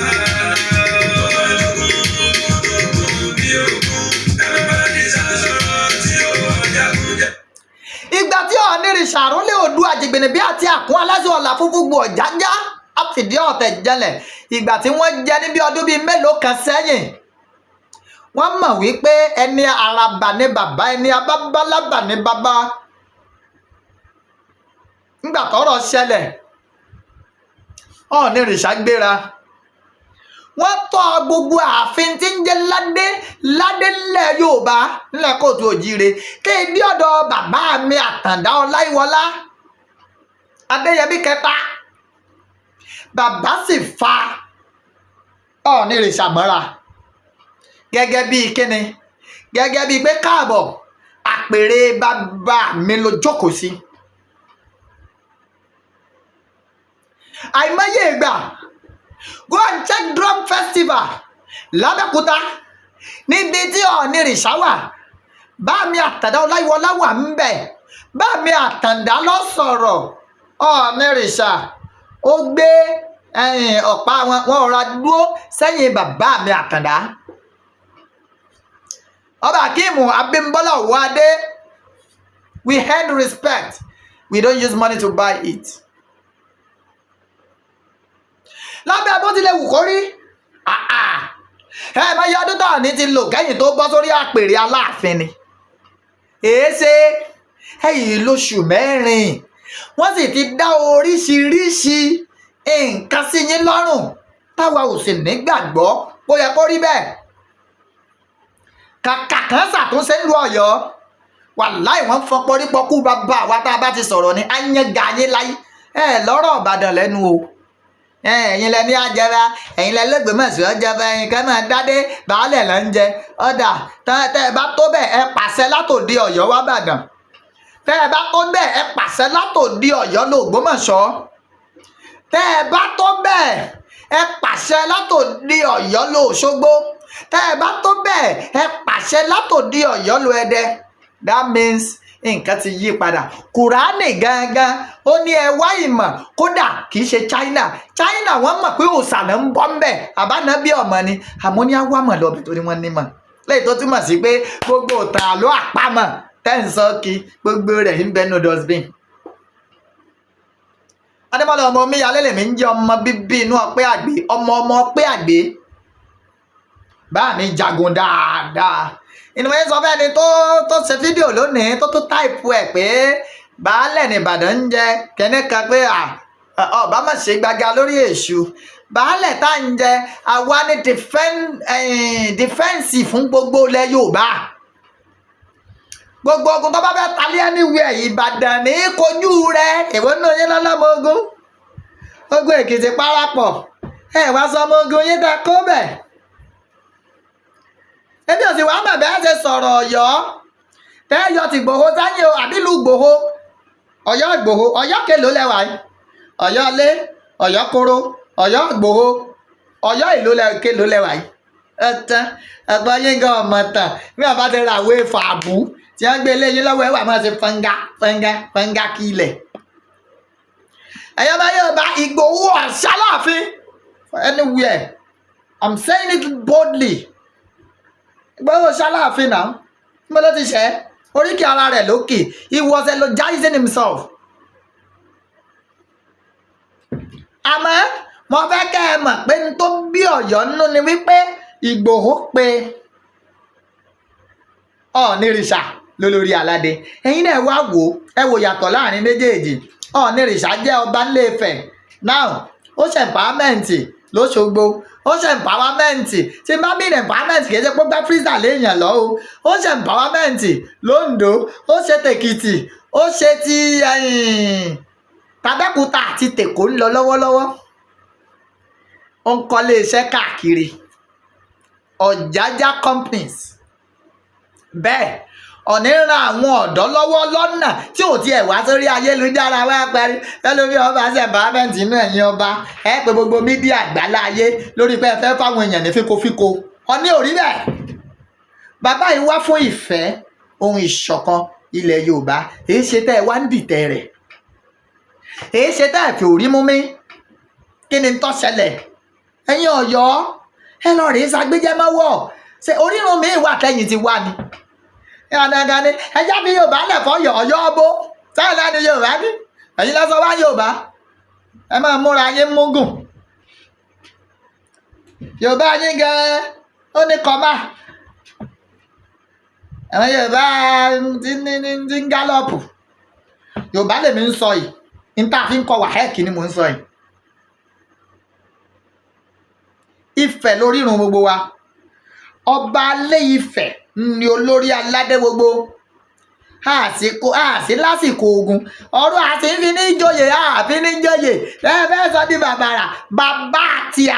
ìgbà tí Ọ̀nìrìṣà àrólé Oòduà Àjìgbìnìbí àti Àkún aláṣẹ ọ̀là fúnfún gbò jájá àfìdí ọ̀tẹ̀ jẹlẹ̀ ìgbà tí wọ́n jẹ níbi ọdún bíi mélòó kan sẹ́yìn wọ́n mọ̀ wípé ẹni àràbà ní bàbá ẹni abábálábà ní bàbá nígbà tọ́rọ̀ ṣẹlẹ̀ Ọ̀nìrìṣà gbéra wọ́n tọ́ gbogbo ààfin tí ń jẹ́ ládé ńlẹ̀ Yorùbá ńlẹ̀ Kóòtù Òjíire kéde ọ̀dọ̀ bàbá mi Àtàndá Ọláyíwọlá Adéyẹmí kẹta. Bàbá sì fa Ọ̀ọ̀nìrìṣà mọ́ra gẹ́gẹ́ bíi kíni, gẹ́gẹ́ bíi pé káàbọ̀ àpèrè bàbá mi ló jókòó sí. Àìmọye ìgbà go and check drum festival l'Abẹ́òkúta níbi tí Ọ̀ọ̀nìrìṣà wà, bá mi Àtàndá Ọláyíwọlá wà ń bẹ̀, bá mi Àtàndá lọ sọ̀rọ̀. Ọ̀ọ̀nìrìṣà ó gbé ọ̀pá wọn rọra dúró sẹ́yìn bàbá mi Àtàndá. Ọba Akeem Abímbọ́lá Òwòadé, we had respect, we don't use money to buy it. Lábẹ́ bó tilẹ̀ wù kó rí ẹ máa yọ ọdún tán ní ti lò kẹ́yìn tó bọ́ sórí àpèrè Aláàfin ni. Èéṣe ẹ̀yìn lóṣù mẹ́rin wọ́n sì ti dá oríṣiríṣi nǹkan sí yín lọ́rùn táwa ò sì nígbàgbọ́ bó yẹ kó rí bẹ́ẹ̀. Kàkà kan ṣàtúnṣe ń lu Ọ̀yọ́, wàláì wọ́n fọn pọrípọkú bàbá wa tá a bá ti sọ̀rọ̀ ní ayéga ayé láyé lọ́rọ̀ Ìbàdàn lẹ́nu o. Ẹ̀yin lẹ ní àjẹbá, ẹ̀yin lẹ lẹ́gbẹ̀mọ̀sí ọjọba, ẹ̀yin kan máa dádé baálẹ̀ lọ ń jẹ ọ̀dà tẹ́ ẹ bá tó bẹ́ẹ̀ ẹ pàṣẹ látòdì Ọ̀yọ́ wá Ìbàdàn, tẹ́ ẹ bá tó bẹ́ẹ̀ ẹ pàṣẹ látòdì Ọ̀yọ́ lọ Ògbómọ̀ṣọ́, tẹ́ ẹ bá tó bẹ́ẹ̀ ẹ pàṣẹ látòdì Ọ̀yọ́ lọ Òṣogbo, tẹ́ ẹ bá tó bẹ́ẹ̀ ẹ pàṣẹ látòdì Ọ̀yọ́ lọ Ẹdẹ. That means nǹkan ti yí padà. Kùránì gangan ó ní ẹ wá ìmọ̀, kódà kì í ṣe China wọ́n mọ̀ pé òòsàn ń bọ́ ń bẹ̀ àbánábí ọmọ ni, àmọ́ ní àwámọ̀ lọ́bẹ̀ torí wọ́n nímọ̀, lẹ́yìn tó túmọ̀ sí pé gbogbo òtàn àlọ́ àpamọ̀ tẹ́ǹsọ́ọ̀kì gbogbo rẹ̀ ń bẹnu dustbin. Adémọ́lá ọmọ omíyalé lèmi ń jẹ́ ọmọ bíbí inú Ọpẹ́ Àgbé, ọmọ Ọpẹ́ Àgbé. Bá mi jagun dáadáa. Inú mi sọ fẹ́ni tó ṣe fídíò lónìí tó táìpù ẹ̀ pé baálẹ̀ ní Ìbàdàn ń jẹ kẹ́ní kan pé ọba má ṣe gbága lórí èṣù. Baálẹ̀ tá ń jẹ àwa ní dìfẹ́ǹsì fún gbogbo ilẹ̀ Yorùbá. Gbogbo ogun tó bá fẹ́ talé anywhere Ìbàdàn ní kojú rẹ̀. Èwo nínú yín lọ́lọ́mọ ogun? Ogun Èkìtì parapọ̀ wá sọ ọmọ ogun yín tẹ kó bẹ̀. Ebi ò sì wá mọ̀ bẹ́ẹ̀ ṣe sọ̀rọ̀ Ọ̀yọ́ tẹ́ yọ ti Ìgbòho sáyé o àbílù Ìgbòho, Ọ̀yọ́ Ìgbòho, Ọ̀yọ́ kèlò lẹ́wà yìí, Ọ̀yọ́ lé, Ọ̀yọ́ kóró, Ọ̀yọ́ Ìgbòho, Ọ̀yọ́ ìlú kèlò lẹ́wà yìí. Ẹ̀tàn ẹ̀gbọ́n yín gan ọmọ tàn bí wọ́n bá ti ra àwọ̀ èèfà àbú tí wọ́n gbé eléyìí lọ́wọ́ ẹ̀wà máa ṣe fẹ́ngá kí ilẹ̀. Ẹ̀yọ́ bá yóò bá Ìgbòho Ọ̀ṣáláàfin anywhere, I'm saying it boldly. Ìgbòho Ọ̀ṣáláàfin náà mo ló ti ṣẹ́ oríkì ara rẹ̀ lókè, he was elogizing himself. Àmọ́ mo fẹ́ kẹ́ ẹ mọ̀ pé n tó bí Ọ̀yọ́ nínú ni wípé Ìgbòho pé Ọ̀ọ̀nìrìṣà lólórí aládé. Ẹ̀yin náà wá wò ẹ wò yàtọ̀ láàrin méjèèjì. Ọ̀ọ̀nìrìṣà jẹ́ ọba Ilé Ifẹ̀, now ó ṣe empowerment l'Óṣogbo, ó ṣe empowerment tí n bá mean empowerment kì í ṣe pé gbá freezer léèyàn lọ o, ó ṣe empowerment l'Oǹdó, ó ṣe t'Èkìtì, ó ṣe ti t'Abẹ́òkúta àti t'Èkó ń lọ lọ́wọ́lọ́wọ́. Ó ń kọ́lé iṣẹ́ káàkiri Ọ̀jájá companies. Bẹ́ẹ̀ Ọ̀ọ̀nì ran àwọn ọ̀dọ́ lọ́wọ́ lọ́nà tí ò tiẹ̀ wá sórí ayélujára wá parí lórí ọba ṣe empowerment inú ẹ̀yin ọba pé gbogbo mídíà àgbálá ayé lórí pé ẹ fẹ́ fáwọn èèyàn ní fíkofíko. Ọ̀ọ̀nì ò rí bẹ́ẹ̀. Bàbá yìí wá fún ìfẹ́ ohun ìṣọ̀kan ilẹ̀ Yorùbá. Èyí ṣe tẹ́ ẹ wá ń dìtẹ̀ rẹ̀, èyí ṣe tẹ́ ẹ fi òrí mú mi. Kí ni tó ṣẹlẹ̀? Ẹ̀yin Ọ̀yọ́ ẹ lọ rèé ṣàgbéjẹ́mọ́wọ́, ṣe orírun mi wà kẹ́yìn ti wá ni. Dandan ni ẹjá bí Yorùbá lẹ̀ fọ́ Ọ̀yọ́ ọbó sáyẹn láti Yorùbá ní ẹ̀yin lọ́sọ wá Yorùbá ẹ máa múra yín múgùn. Yorùbá yín gan ó ní kọ́má, àwọn Yorùbá ti ń gálọ́pù. Yorùbá lèmi ń sọ yìí, níta fi ń kọ wàhẹ́ẹ̀kì ni mò ń sọ yìí. Ifẹ̀ lórí irun gbogbo wa. Ọba Ilé Ifẹ̀ ni olórí aládé gbogbo. Àsí lásìkò ogun ọ̀rọ̀ àti fi ní joyè àfi ní joyè fẹ́ sọ di bàbàrà bàbá àtìá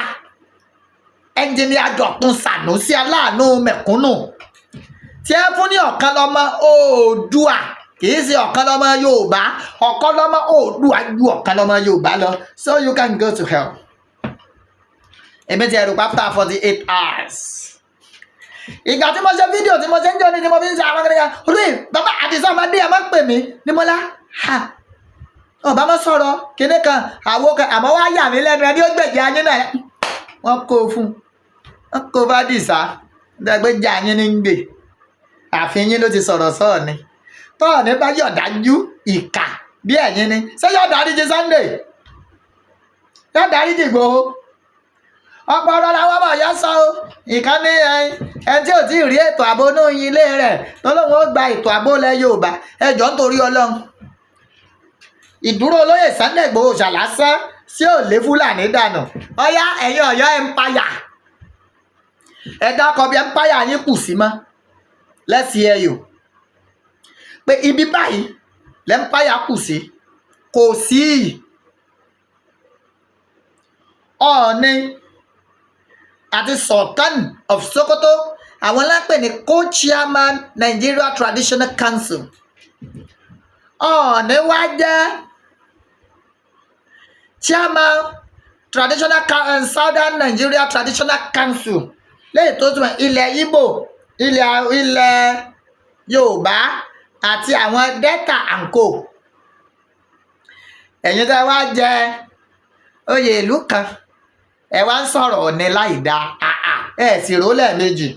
ẹnjìnìà Dọ̀tun Sànúsí aláàánú mẹ̀kúnnù tí ẹ fún ní ọ̀kan lọ́mọ Oòduà kì í ṣe ọ̀kan lọ́mọ Yorùbá ọ̀kan lọ́mọ Oòduà ju ọ̀kan lọ́mọ Yorùbá lọ so you can go to hell. Èmi ti ẹ̀rù after 48 hours. Ìgbà tí mo ṣe fídíò tí mo ṣe ń jọ ní tí mo fi ń ṣe àwọn akẹ́kẹ́ orí bàbá Àdìsá ọmọdé ẹ̀ máa ń pè mí ní mọ́lá ọba mọ́ sọ̀rọ̀ kíní kan àwo kan àmọ́ wá yà mí lẹ́nu ẹni ó gbèjì ayé náà wọ́n kó fún wọ́n kó bá Àdìsá dẹ́gbẹ́ jẹ́ ayé ní gbè àfihàn ló ti sọ̀rọ̀ sọ̀rọ̀ ni tọ́ọ̀ ní bá yọ̀dájú ìkà bí ẹ̀yin ni ṣé yọ̀dáríjì Sunday yọ̀dáríjì Ìgbòho ọ̀pọ̀ ọ̀rọ̀ làwọn ọmọ ọ̀yọ́ sọ ọ́ ìkànnì ẹni tí ò tí ì rí ètò ààbò ní ilé rẹ̀ tó lóun ó gba ètò ààbò ilẹ̀ Yorùbá ẹjọ́ nítorí Ọlọ́run ìdúró olóyè Sunday Ìgbòho ṣàlásán sí ò lé Fúlàní dànù ọ̀yá ẹ̀yin Ọ̀yọ́ empire ẹ̀dá ọkọ̀ bí empire yín kù sí mọ́ lẹ́sìn ẹ̀yọ̀ pé ibi báyìí lẹ́mpire kù sí kò sí Ọọ̀ni àti Sultan of Sokoto àwọn lápẹ̀ ní co-chairman Nigeria Traditional Council. Ọọ̀ni wá jẹ́ chairman Southern Nigeria Traditional Council lẹ́yìn tó túmọ̀ ilẹ̀ Igbo ilẹ̀ Yorùbá àti àwọn Delta and Co. Ẹ̀yin tẹ́ wá jẹ oyè ìlú kan ẹ wá ń sọ̀rọ̀ Ọọ̀ni láì dá ẹ sì rò lẹ́ẹ̀mejì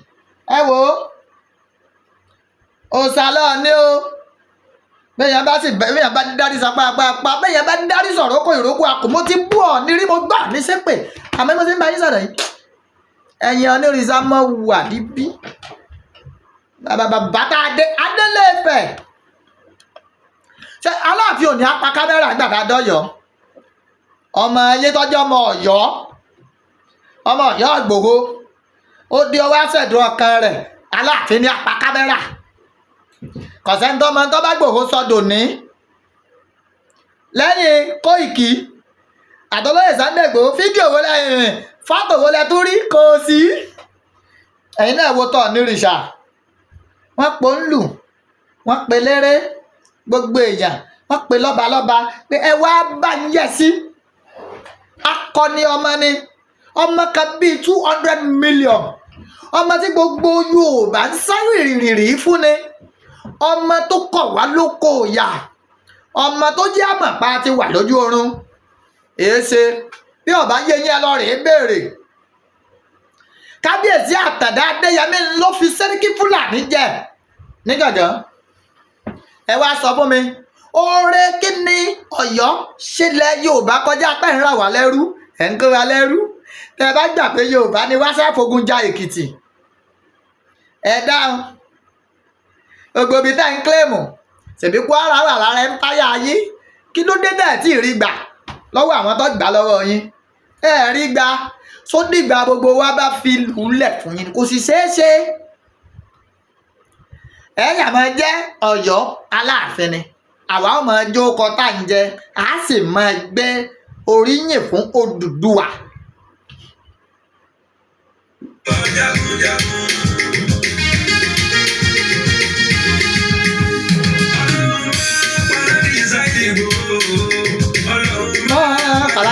ẹ wo òsàlẹ̀ Ọọ̀ni o bẹ́yàn bá dárí sapá apá bẹ́yàn bá dárí sọ̀rọ̀ kó ìrókò àkó mo ti bú Ọọ̀ni rí mo gbà ní sépè àmọ́ mo ti ń bá yín sọ̀rọ̀ yìí ẹ̀yin onírìnsá mọ́ wà níbí bàbá tá a dé Adélé Ifẹ̀ ṣe Aláàfin ò ní apá kámẹ́rà gbàgbà dọ́yọ̀ ọmọ ayé tọ́jú ọmọ Ọ̀yọ́ Ìgbòho ó di ọwọ́ àṣẹ̀dùn ọkàn rẹ̀ Aláàfin ní apá kámẹ́rà kọ̀sẹ́ńtọ́ ọmọ tó bá Ìgbòho sọdọ̀ ní lẹ́yìn Kóìkì àtọlóyè Sunday Ìgbòho fídíò wo lẹ́yìn fọ́tò wo lẹ́ tó rí kò sí ẹ̀yin náà wo tọ̀ nírìṣà wọ́n pò ń lù wọ́n pe léré gbogbo èèyàn wọ́n pe lọ́balọ́ba pé ẹ wá bá ń yẹ̀ sí akọni ọmọ ni ọmọ kan bíi 200 million ọmọ tí gbogbo Yorùbá ń sáré rìrìrì fún ni ọmọ tó kọ̀ wá lóko ìyá ọmọ tó jẹ́ àmọ̀pá ti wà lójú oorun èéṣe bí ọba yẹ yín lọ rèé béèrè Kábíyèsí Àtàndá Adéyẹmí ló fi Sẹ́ríkì Fúlàní jẹ ní gàngán ẹ wá sọ fún mi oore kí ni Ọ̀yọ́ ṣẹlẹ̀ Yorùbá kọjá pẹ́ ń rà wá lẹ́rú ẹ̀ ń kó wa lẹ́rú tẹ bá gbà pé Yorùbá ni wáṣẹ́ fogun ja Èkìtì ẹ dáhùn gbogbo ibi tá ń kílèmù ṣèbí Kwara wà lára ẹ̀ńpáyà yín kí ló dé dẹ̀ tí ì rí gbà lọ́wọ́ àwọn tó gbà lọ́wọ́ yín ẹ rí gbà sódìgbà gbogbo wa bá fi lùlẹ̀ fún yín kò sì ṣeé ṣe ẹ̀yà máa jẹ́ Ọ̀yọ́ Aláàfin ni àwa ó máa jó ọkọ tá à ń jẹ á sì máa gbé oríyìn fún Odùduwà.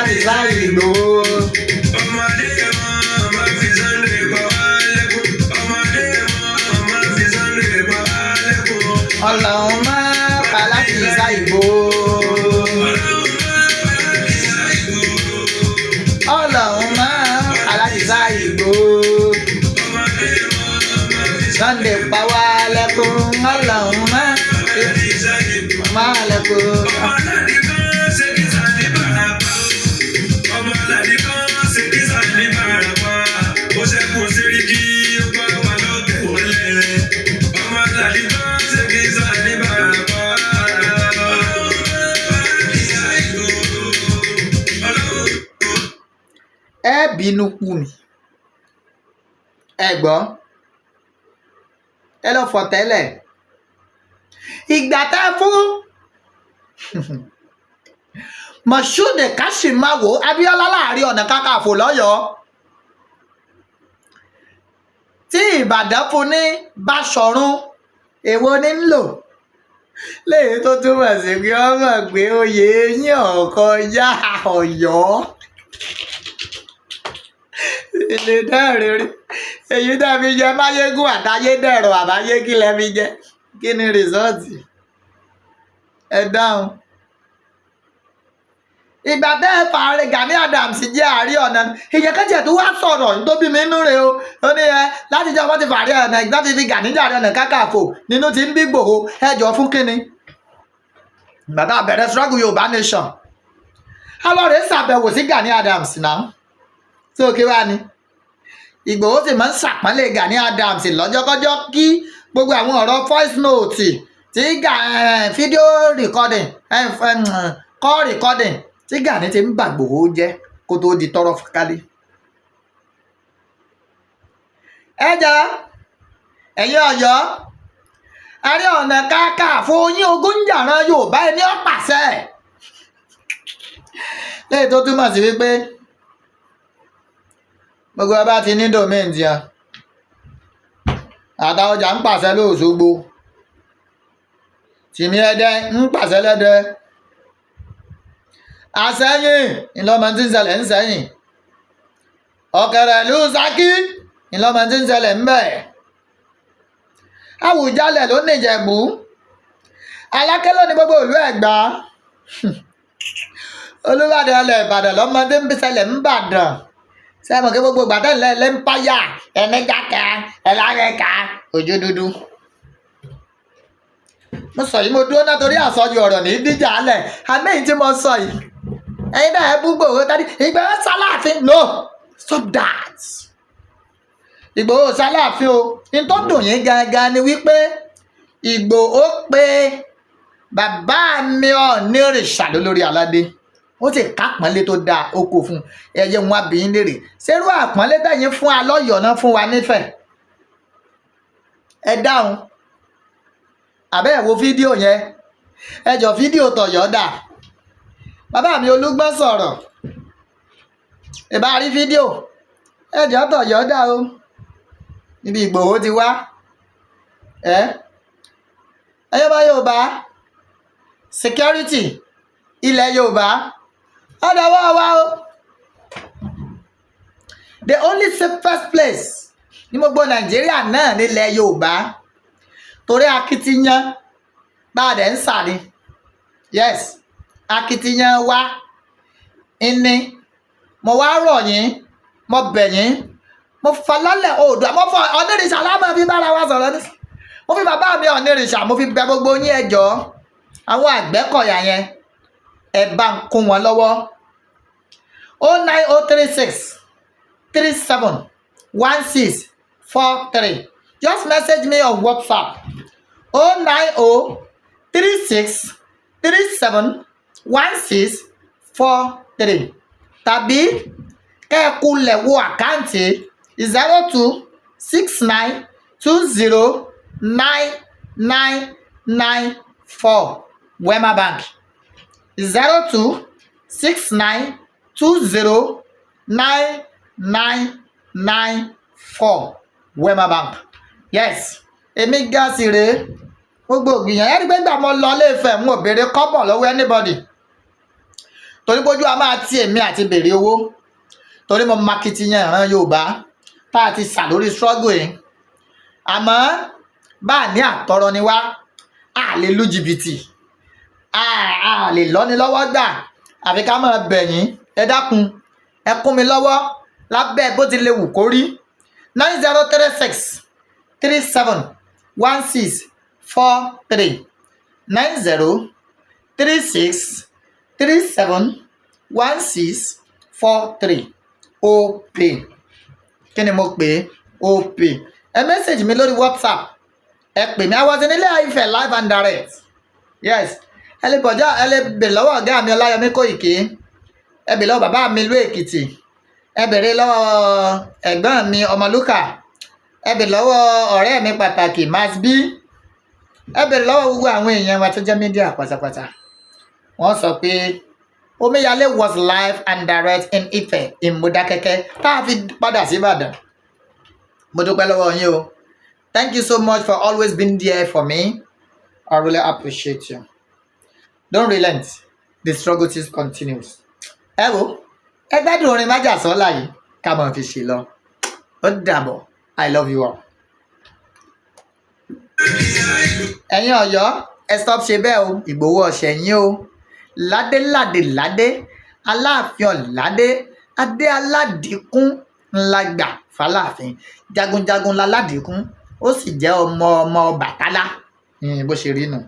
Àdìsá Ìgbòho. Ọlọ́run máa pa Àdìsá Ìgbòho. Ọlọ́run máa pa Àdìsá Ìgbòho. Sunday pa wá lẹ́kùn. Ọlọ́run máa lẹ́kùn. Ẹ bínú kú ni ẹ gbọ́ ẹ lọ fọ̀ tẹ́lẹ̀ ìgbà tá a fún Moshood Kashimawo Abíọ́lá láàrin ọ̀nà kakanfò lọ́yọ̀ọ́ tí Ìbàdàn fún ní Báṣọ̀run èwo ní ń lò léyìí tó túmọ̀ sí pé wọ́n mọ̀ pé oyè yín ọ̀kọjá Ọ̀yọ́ ilé dáre rí èyí dàbí jẹ máyégún àtayédèrò àbáyé kí lẹ́mi jẹ kí ni rìsọ́ọ̀tì ẹ dáhùn. Ìgbà tẹ́ ẹ fa Gani Adams jẹ́ àárí ọ̀nà ìyẹn kẹ́jẹ̀ tó wá sọ̀rọ̀ tó bí mi nínú rẹ̀ o ó ní ẹ láti jẹ́ wọ́n ti fàárí ọ̀nà ìgbà tí fi Gani jàre ọ̀nà Kakanfò nínú ti ń bí Ìgbòho ẹjọ́ fún kínni. Ìgbà tá a bẹ̀rẹ̀ struggle Yorùbá nation alọ́rẹ̀ ṣàbẹ̀wò sí Gani Adams náà tí ó kí wá ni Ìgbòho sì máa ń ṣàpọ́nlé Gani Adams lọ́jọ́kọ́jọ́ kí gbogbo àwọn ọ̀rọ̀ voice note tí fídíò recording call recording tí Gani ti ń gbàgbòho jẹ́ kó tó di tọrọ fúkálí. ẹ jẹ́ ẹ̀yin Ọ̀yọ́ Ààrẹ Ọ̀nà Kakanfò yín ogún jàrán Yorùbá ẹni ó pàṣẹ lẹ́yìn tó túmọ̀ sí wípé gbogbo ọba ti ní domain tiẹ̀ Àtaọjà ń pàṣẹ l'Òṣogbo Tìmì Ẹdẹ ń pàṣẹ l'Ẹdẹ Àṣẹ̀yìn ńlọmọ tí ń ṣẹlẹ̀ ń Ṣẹ̀yìn Ọ̀kẹ̀rẹ̀ ìlú Ṣakí ńlọmọ tí ń ṣẹlẹ̀ ń bẹ̀ Àwùjalẹ̀ ló ní Ìjẹ̀bú Aláké ló ní gbogbo ìlú Ẹ̀gbá Olúbàdàn ilẹ̀ Ìbàdàn lọ́mọdé ń ṣẹlẹ̀ ń Bàdàn sẹ́mọ̀ kí gbogbo ìgbàdàn ilẹ̀ lẹ́ńpáyà ẹ̀nẹ́gàkà ẹ̀láyẹ̀ká Òjó Dúdú. Mo sọ yìí mo dúró náà torí àsọyù ọ̀rọ̀ ní díjà alẹ̀ àmẹ́yìn tí mo sọ yìí ẹ̀yin náà ẹ bú Ìgbòho tàbí Ìgbòho ṣaláàfin no stop that. Ìgbòho ṣaláàfin o ní tó dùn yín gangan ni wípé Ìgbòho pé bàbá mi Ọ̀nìrìṣà lórí aládé ó sì kápọ́nlé tó dáa ó kó fún ẹyẹ wọn abìyín lérè ṣerú àpọ́nlé tẹ̀yìn fún alọ́yọ̀ náà fún wa nífẹ̀ẹ́ ẹ dáhùn àbẹ́ ẹ̀ wo fídíò yẹn ẹ jọ fídíò tọ̀yọ́ dà bàbá mi Olúgbọ́n sọ̀rọ̀ ìbá rí fídíò ẹ jọ tọ̀yọ́ dà o níbi Ìgbòho ti wá ẹyọba Yorùbá security ilẹ̀ Yorùbá ọ̀dọ̀wọ́ wa o the only safest place ní gbogbo Nàìjíríà náà nílẹ̀ Yorùbá torí akitiyan báadẹ ń sàrí yes akitiyan wa ìní mo wá rọ̀ yín mo bẹ̀ yín mo falálẹ̀ Oòduà mo fọ Ọ̀nìrìṣà lámọ̀ fi bára wa sọ̀rọ̀ ní mo fi bàbá mi Ọ̀nìrìṣà mo fi bẹ̀ gbogbo yín ẹ jọ̀ọ́ àwọn Àgbẹ̀kọ̀yà yẹn ẹ bá ń kún wọn lọ́wọ́ 09036 37 16 43 just message me on WhatsApp 09036 37 16 43 tàbí kẹ́ẹ̀kulẹ̀ wo àkáǹtì 0269 20 9994 Wema Bank 0269 20 9994 Wema Bank yes èmi gáàsì rèé gbogbo ògbìyàn ẹni gbẹ́gbà mọ́ lọ léèfẹ̀ mú òbèrè kọ́bọ̀ lọ́wọ́ anybody torí bójú a máa ti èmi àti bèrè owó torí mo makitiyan ìran Yorùbá tá a ti sà lórí struggle yìí àmọ́ bá a ní àtọrọ ni wá a lè lu jìbìtì a lè lọ́ni lọ́wọ́ gbà àfi ká máa bẹ̀yìn ẹ dákun ẹ kún mi lọ́wọ́ lábẹ́ bó ti lè wù kó rí 9036 37 16 43 9036 37 16 43 OP kí ni mo pè é OP ẹ mẹ́sẹ̀jì mi lórí WhatsApp ẹ pè mí àwọn nílé Ifẹ̀ live and direct yes ẹ lè bọ̀já ẹ lè bèrè lọ́wọ́ ọ̀gá mi Ọláyọmí Kóìkí ẹ bèrè lọ́wọ́ bàbá mi ìlú Èkìtì ẹ bèrè lọ́wọ́ ẹ̀gbọ́n mi Ọmọlúkà ẹ bèrè lọ́wọ́ ọ̀rẹ́ mi pàtàkì Max B, ẹ bèrè lọ́wọ́ gbogbo àwọn èèyàn wa tó jẹ́ mídíà pátápátá. Wọ́n sọ pé Omíyalé was live and direct in Ife in Modakeke tá a fi padà sí Ìbàdàn. Mo dúpẹ́ lọ́wọ́ yín o. Thank you so much for always being there for me. I really appreciate you. Don't relent. The struggle still continues. Ẹ wo, ẹ gbádùn orin Májàsọ́lá yìí ká mọ̀ fi ṣe lọ. Ó dàbọ̀. I love you all. Ẹ̀yin Ọ̀yọ́, ẹ stop ṣe bẹ́ẹ̀ o. Ìgbòho ọ̀sẹ̀ yín o. Ládé ládé ládé, Aláàfin Ọ̀ládé, adé aládìkún ńlá gbà fáláàfin. Jagunjagun láládìkún, ó sì jẹ́ ọmọ Ọbàtálá. Bó ṣe rí nù.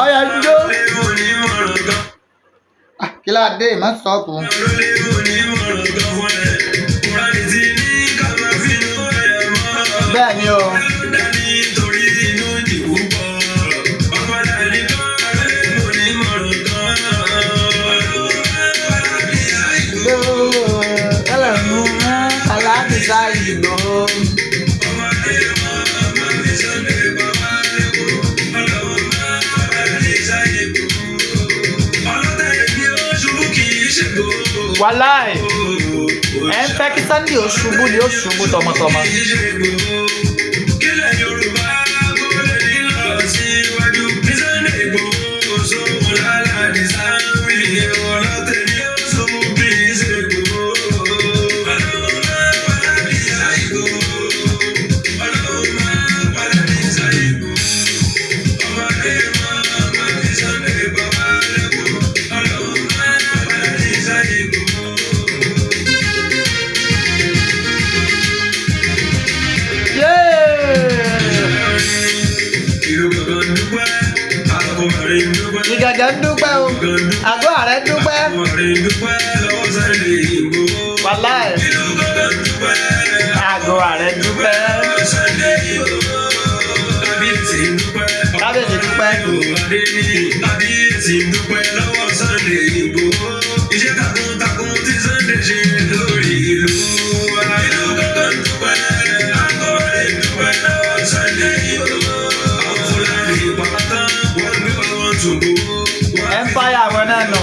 Ọ̀yà ijó. Kí ló dé má stop. Bẹ́ẹ̀ ni o. Aláàbísà ìgbò. Wàláì, ẹ ń fẹ́ kí Sunday ó ṣubú ni ó ṣubú tọmọtọmọ. Ìgàngán dúpẹ́ o, àgọ́ ààrẹ dúpẹ́. Wàláì, àgọ́ ààrẹ dúpẹ́. Kábíyèsí dúpẹ́. Kábíyèsí dúpẹ́ lọ́wọ́ Sunday Igboho. Iṣẹ́ takuntakun tí Sunday ṣe lórí ìlú wa. Ìlú gbọ̀ngàn dúpẹ́. Àgọ́ ààrẹ dúpẹ́ lọ́wọ́ Sunday Igboho. Àwọn Fúlàní pàtàkì wọ́n gbé wọn tùbú. Empire àwọn náà nù.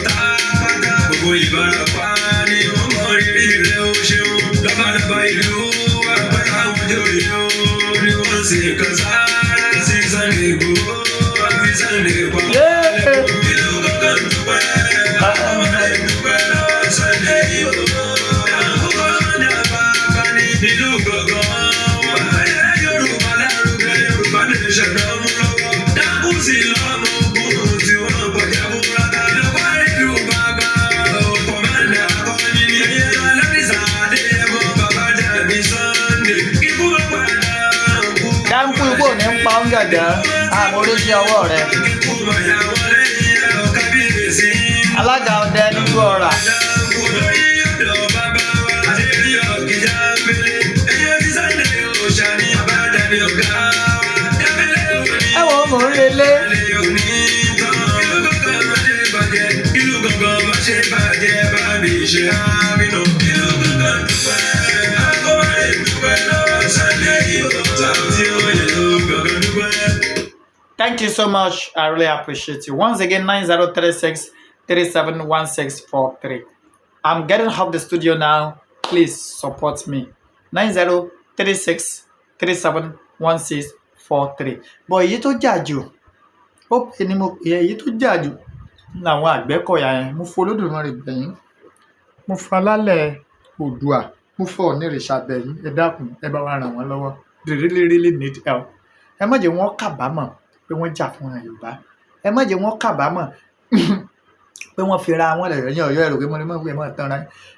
Gbogbo Ìbàràpá ni wọ́n mọ rírì rẹ̀ ó ṣeun. Lọ́balọ́ba ìlú agbára àwọn jòyè ó ní wọ́n sì kàn sára sí Sunday Igboho. Àfi Sunday pa ìlú gbọ̀ngàn dúpẹ́. Àwọn ọmọdé dúpẹ́ lọ́wọ́ Sunday Igboho. Àkókò ní àbábá ní ìlú gbọ̀ngàn. Yorùbá lárugẹ Yorùbá ní ìṣẹ̀dá mú lọ́wọ́. Dákúsì lọ́mọ ogun tí wọ́n gbọ́jà búrọ́dá. Lọ́wọ́ ìlú bàbá kọ̀mọ́dà akọni ní ẹ̀yẹ alárìsà Adéyẹmọ bàbá dàbí Sunday. Kíkú padà kú. Dáńkú igbó ní ń pa ń gàdá. Àmọ́ oríṣi ọwọ́ rẹ̀. Kíkú mọ̀yà wọlé ìyá kábíyèsí. Alága ọdẹ nílùú Ọ̀rà. Dáńkú lórí ọ̀dọ̀ bàbá wa. Àṣírí ọ̀gìjà pélé. Ẹyẹ tí Sunday òòṣà ní àbádàbí ọ̀gá. Ẹ wo mò ń relé. Ìlú gbọ̀ngàn má ṣe bàjẹ́ bá mi ṣe àmínú. Ìlú gbọ̀ngàn dúpẹ́. Àkọ́wé dúpẹ́ lọ́wọ́ Sunday Igboho. Tí ó yẹ ìlú gbọ̀ngàn dúpẹ́. Thank you so much. I really appreciate you. Once again, 9036371643. I'm getting off the studio now. Please support me. 9036371643. But èyí tó jà jù, ó pè ní mo pè é, èyí tó jà jù làwọn Àgbẹ̀kọ̀yà yẹn. Mo fọ Olódùmarè bẹ̀yín, mo fọ alálẹ̀ Oòduà, mo fọ Ọ̀nìrìṣà bẹ̀yín. Ẹ dákun, ẹ bá wa ràn wọ́n lọ́wọ́. They really need help. Ẹ má jẹ́ wọ́n kábàámọ̀ pé wọ́n jà fún Yorùbá. Ẹ má jẹ́ wọ́n kábàámọ̀ pé wọ́n fi ra wọn lẹ̀yìn Ọ̀yọ́ ẹ̀rọ pé mo lè mọ̀ pé ẹ má tán ra.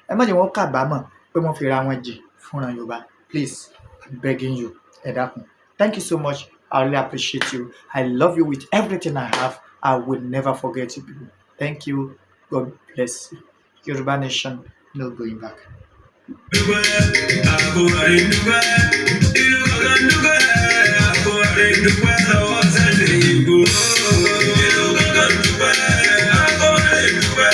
Ẹ má jẹ́ wọ́n kábàámọ̀ pé wọ́n fi ra wọn jì fún Yorùbá. Please, I'm begging you. Ẹ dákun. Thank you so much. I really appreciate you. I love you with everything I have. I will never forget you people. Thank you. God bless you. Yoruba Nation, no going back. Dúpẹ́, àkó àrídúpẹ́, ìlú kankan dúpẹ́, àkó àrídúpẹ́.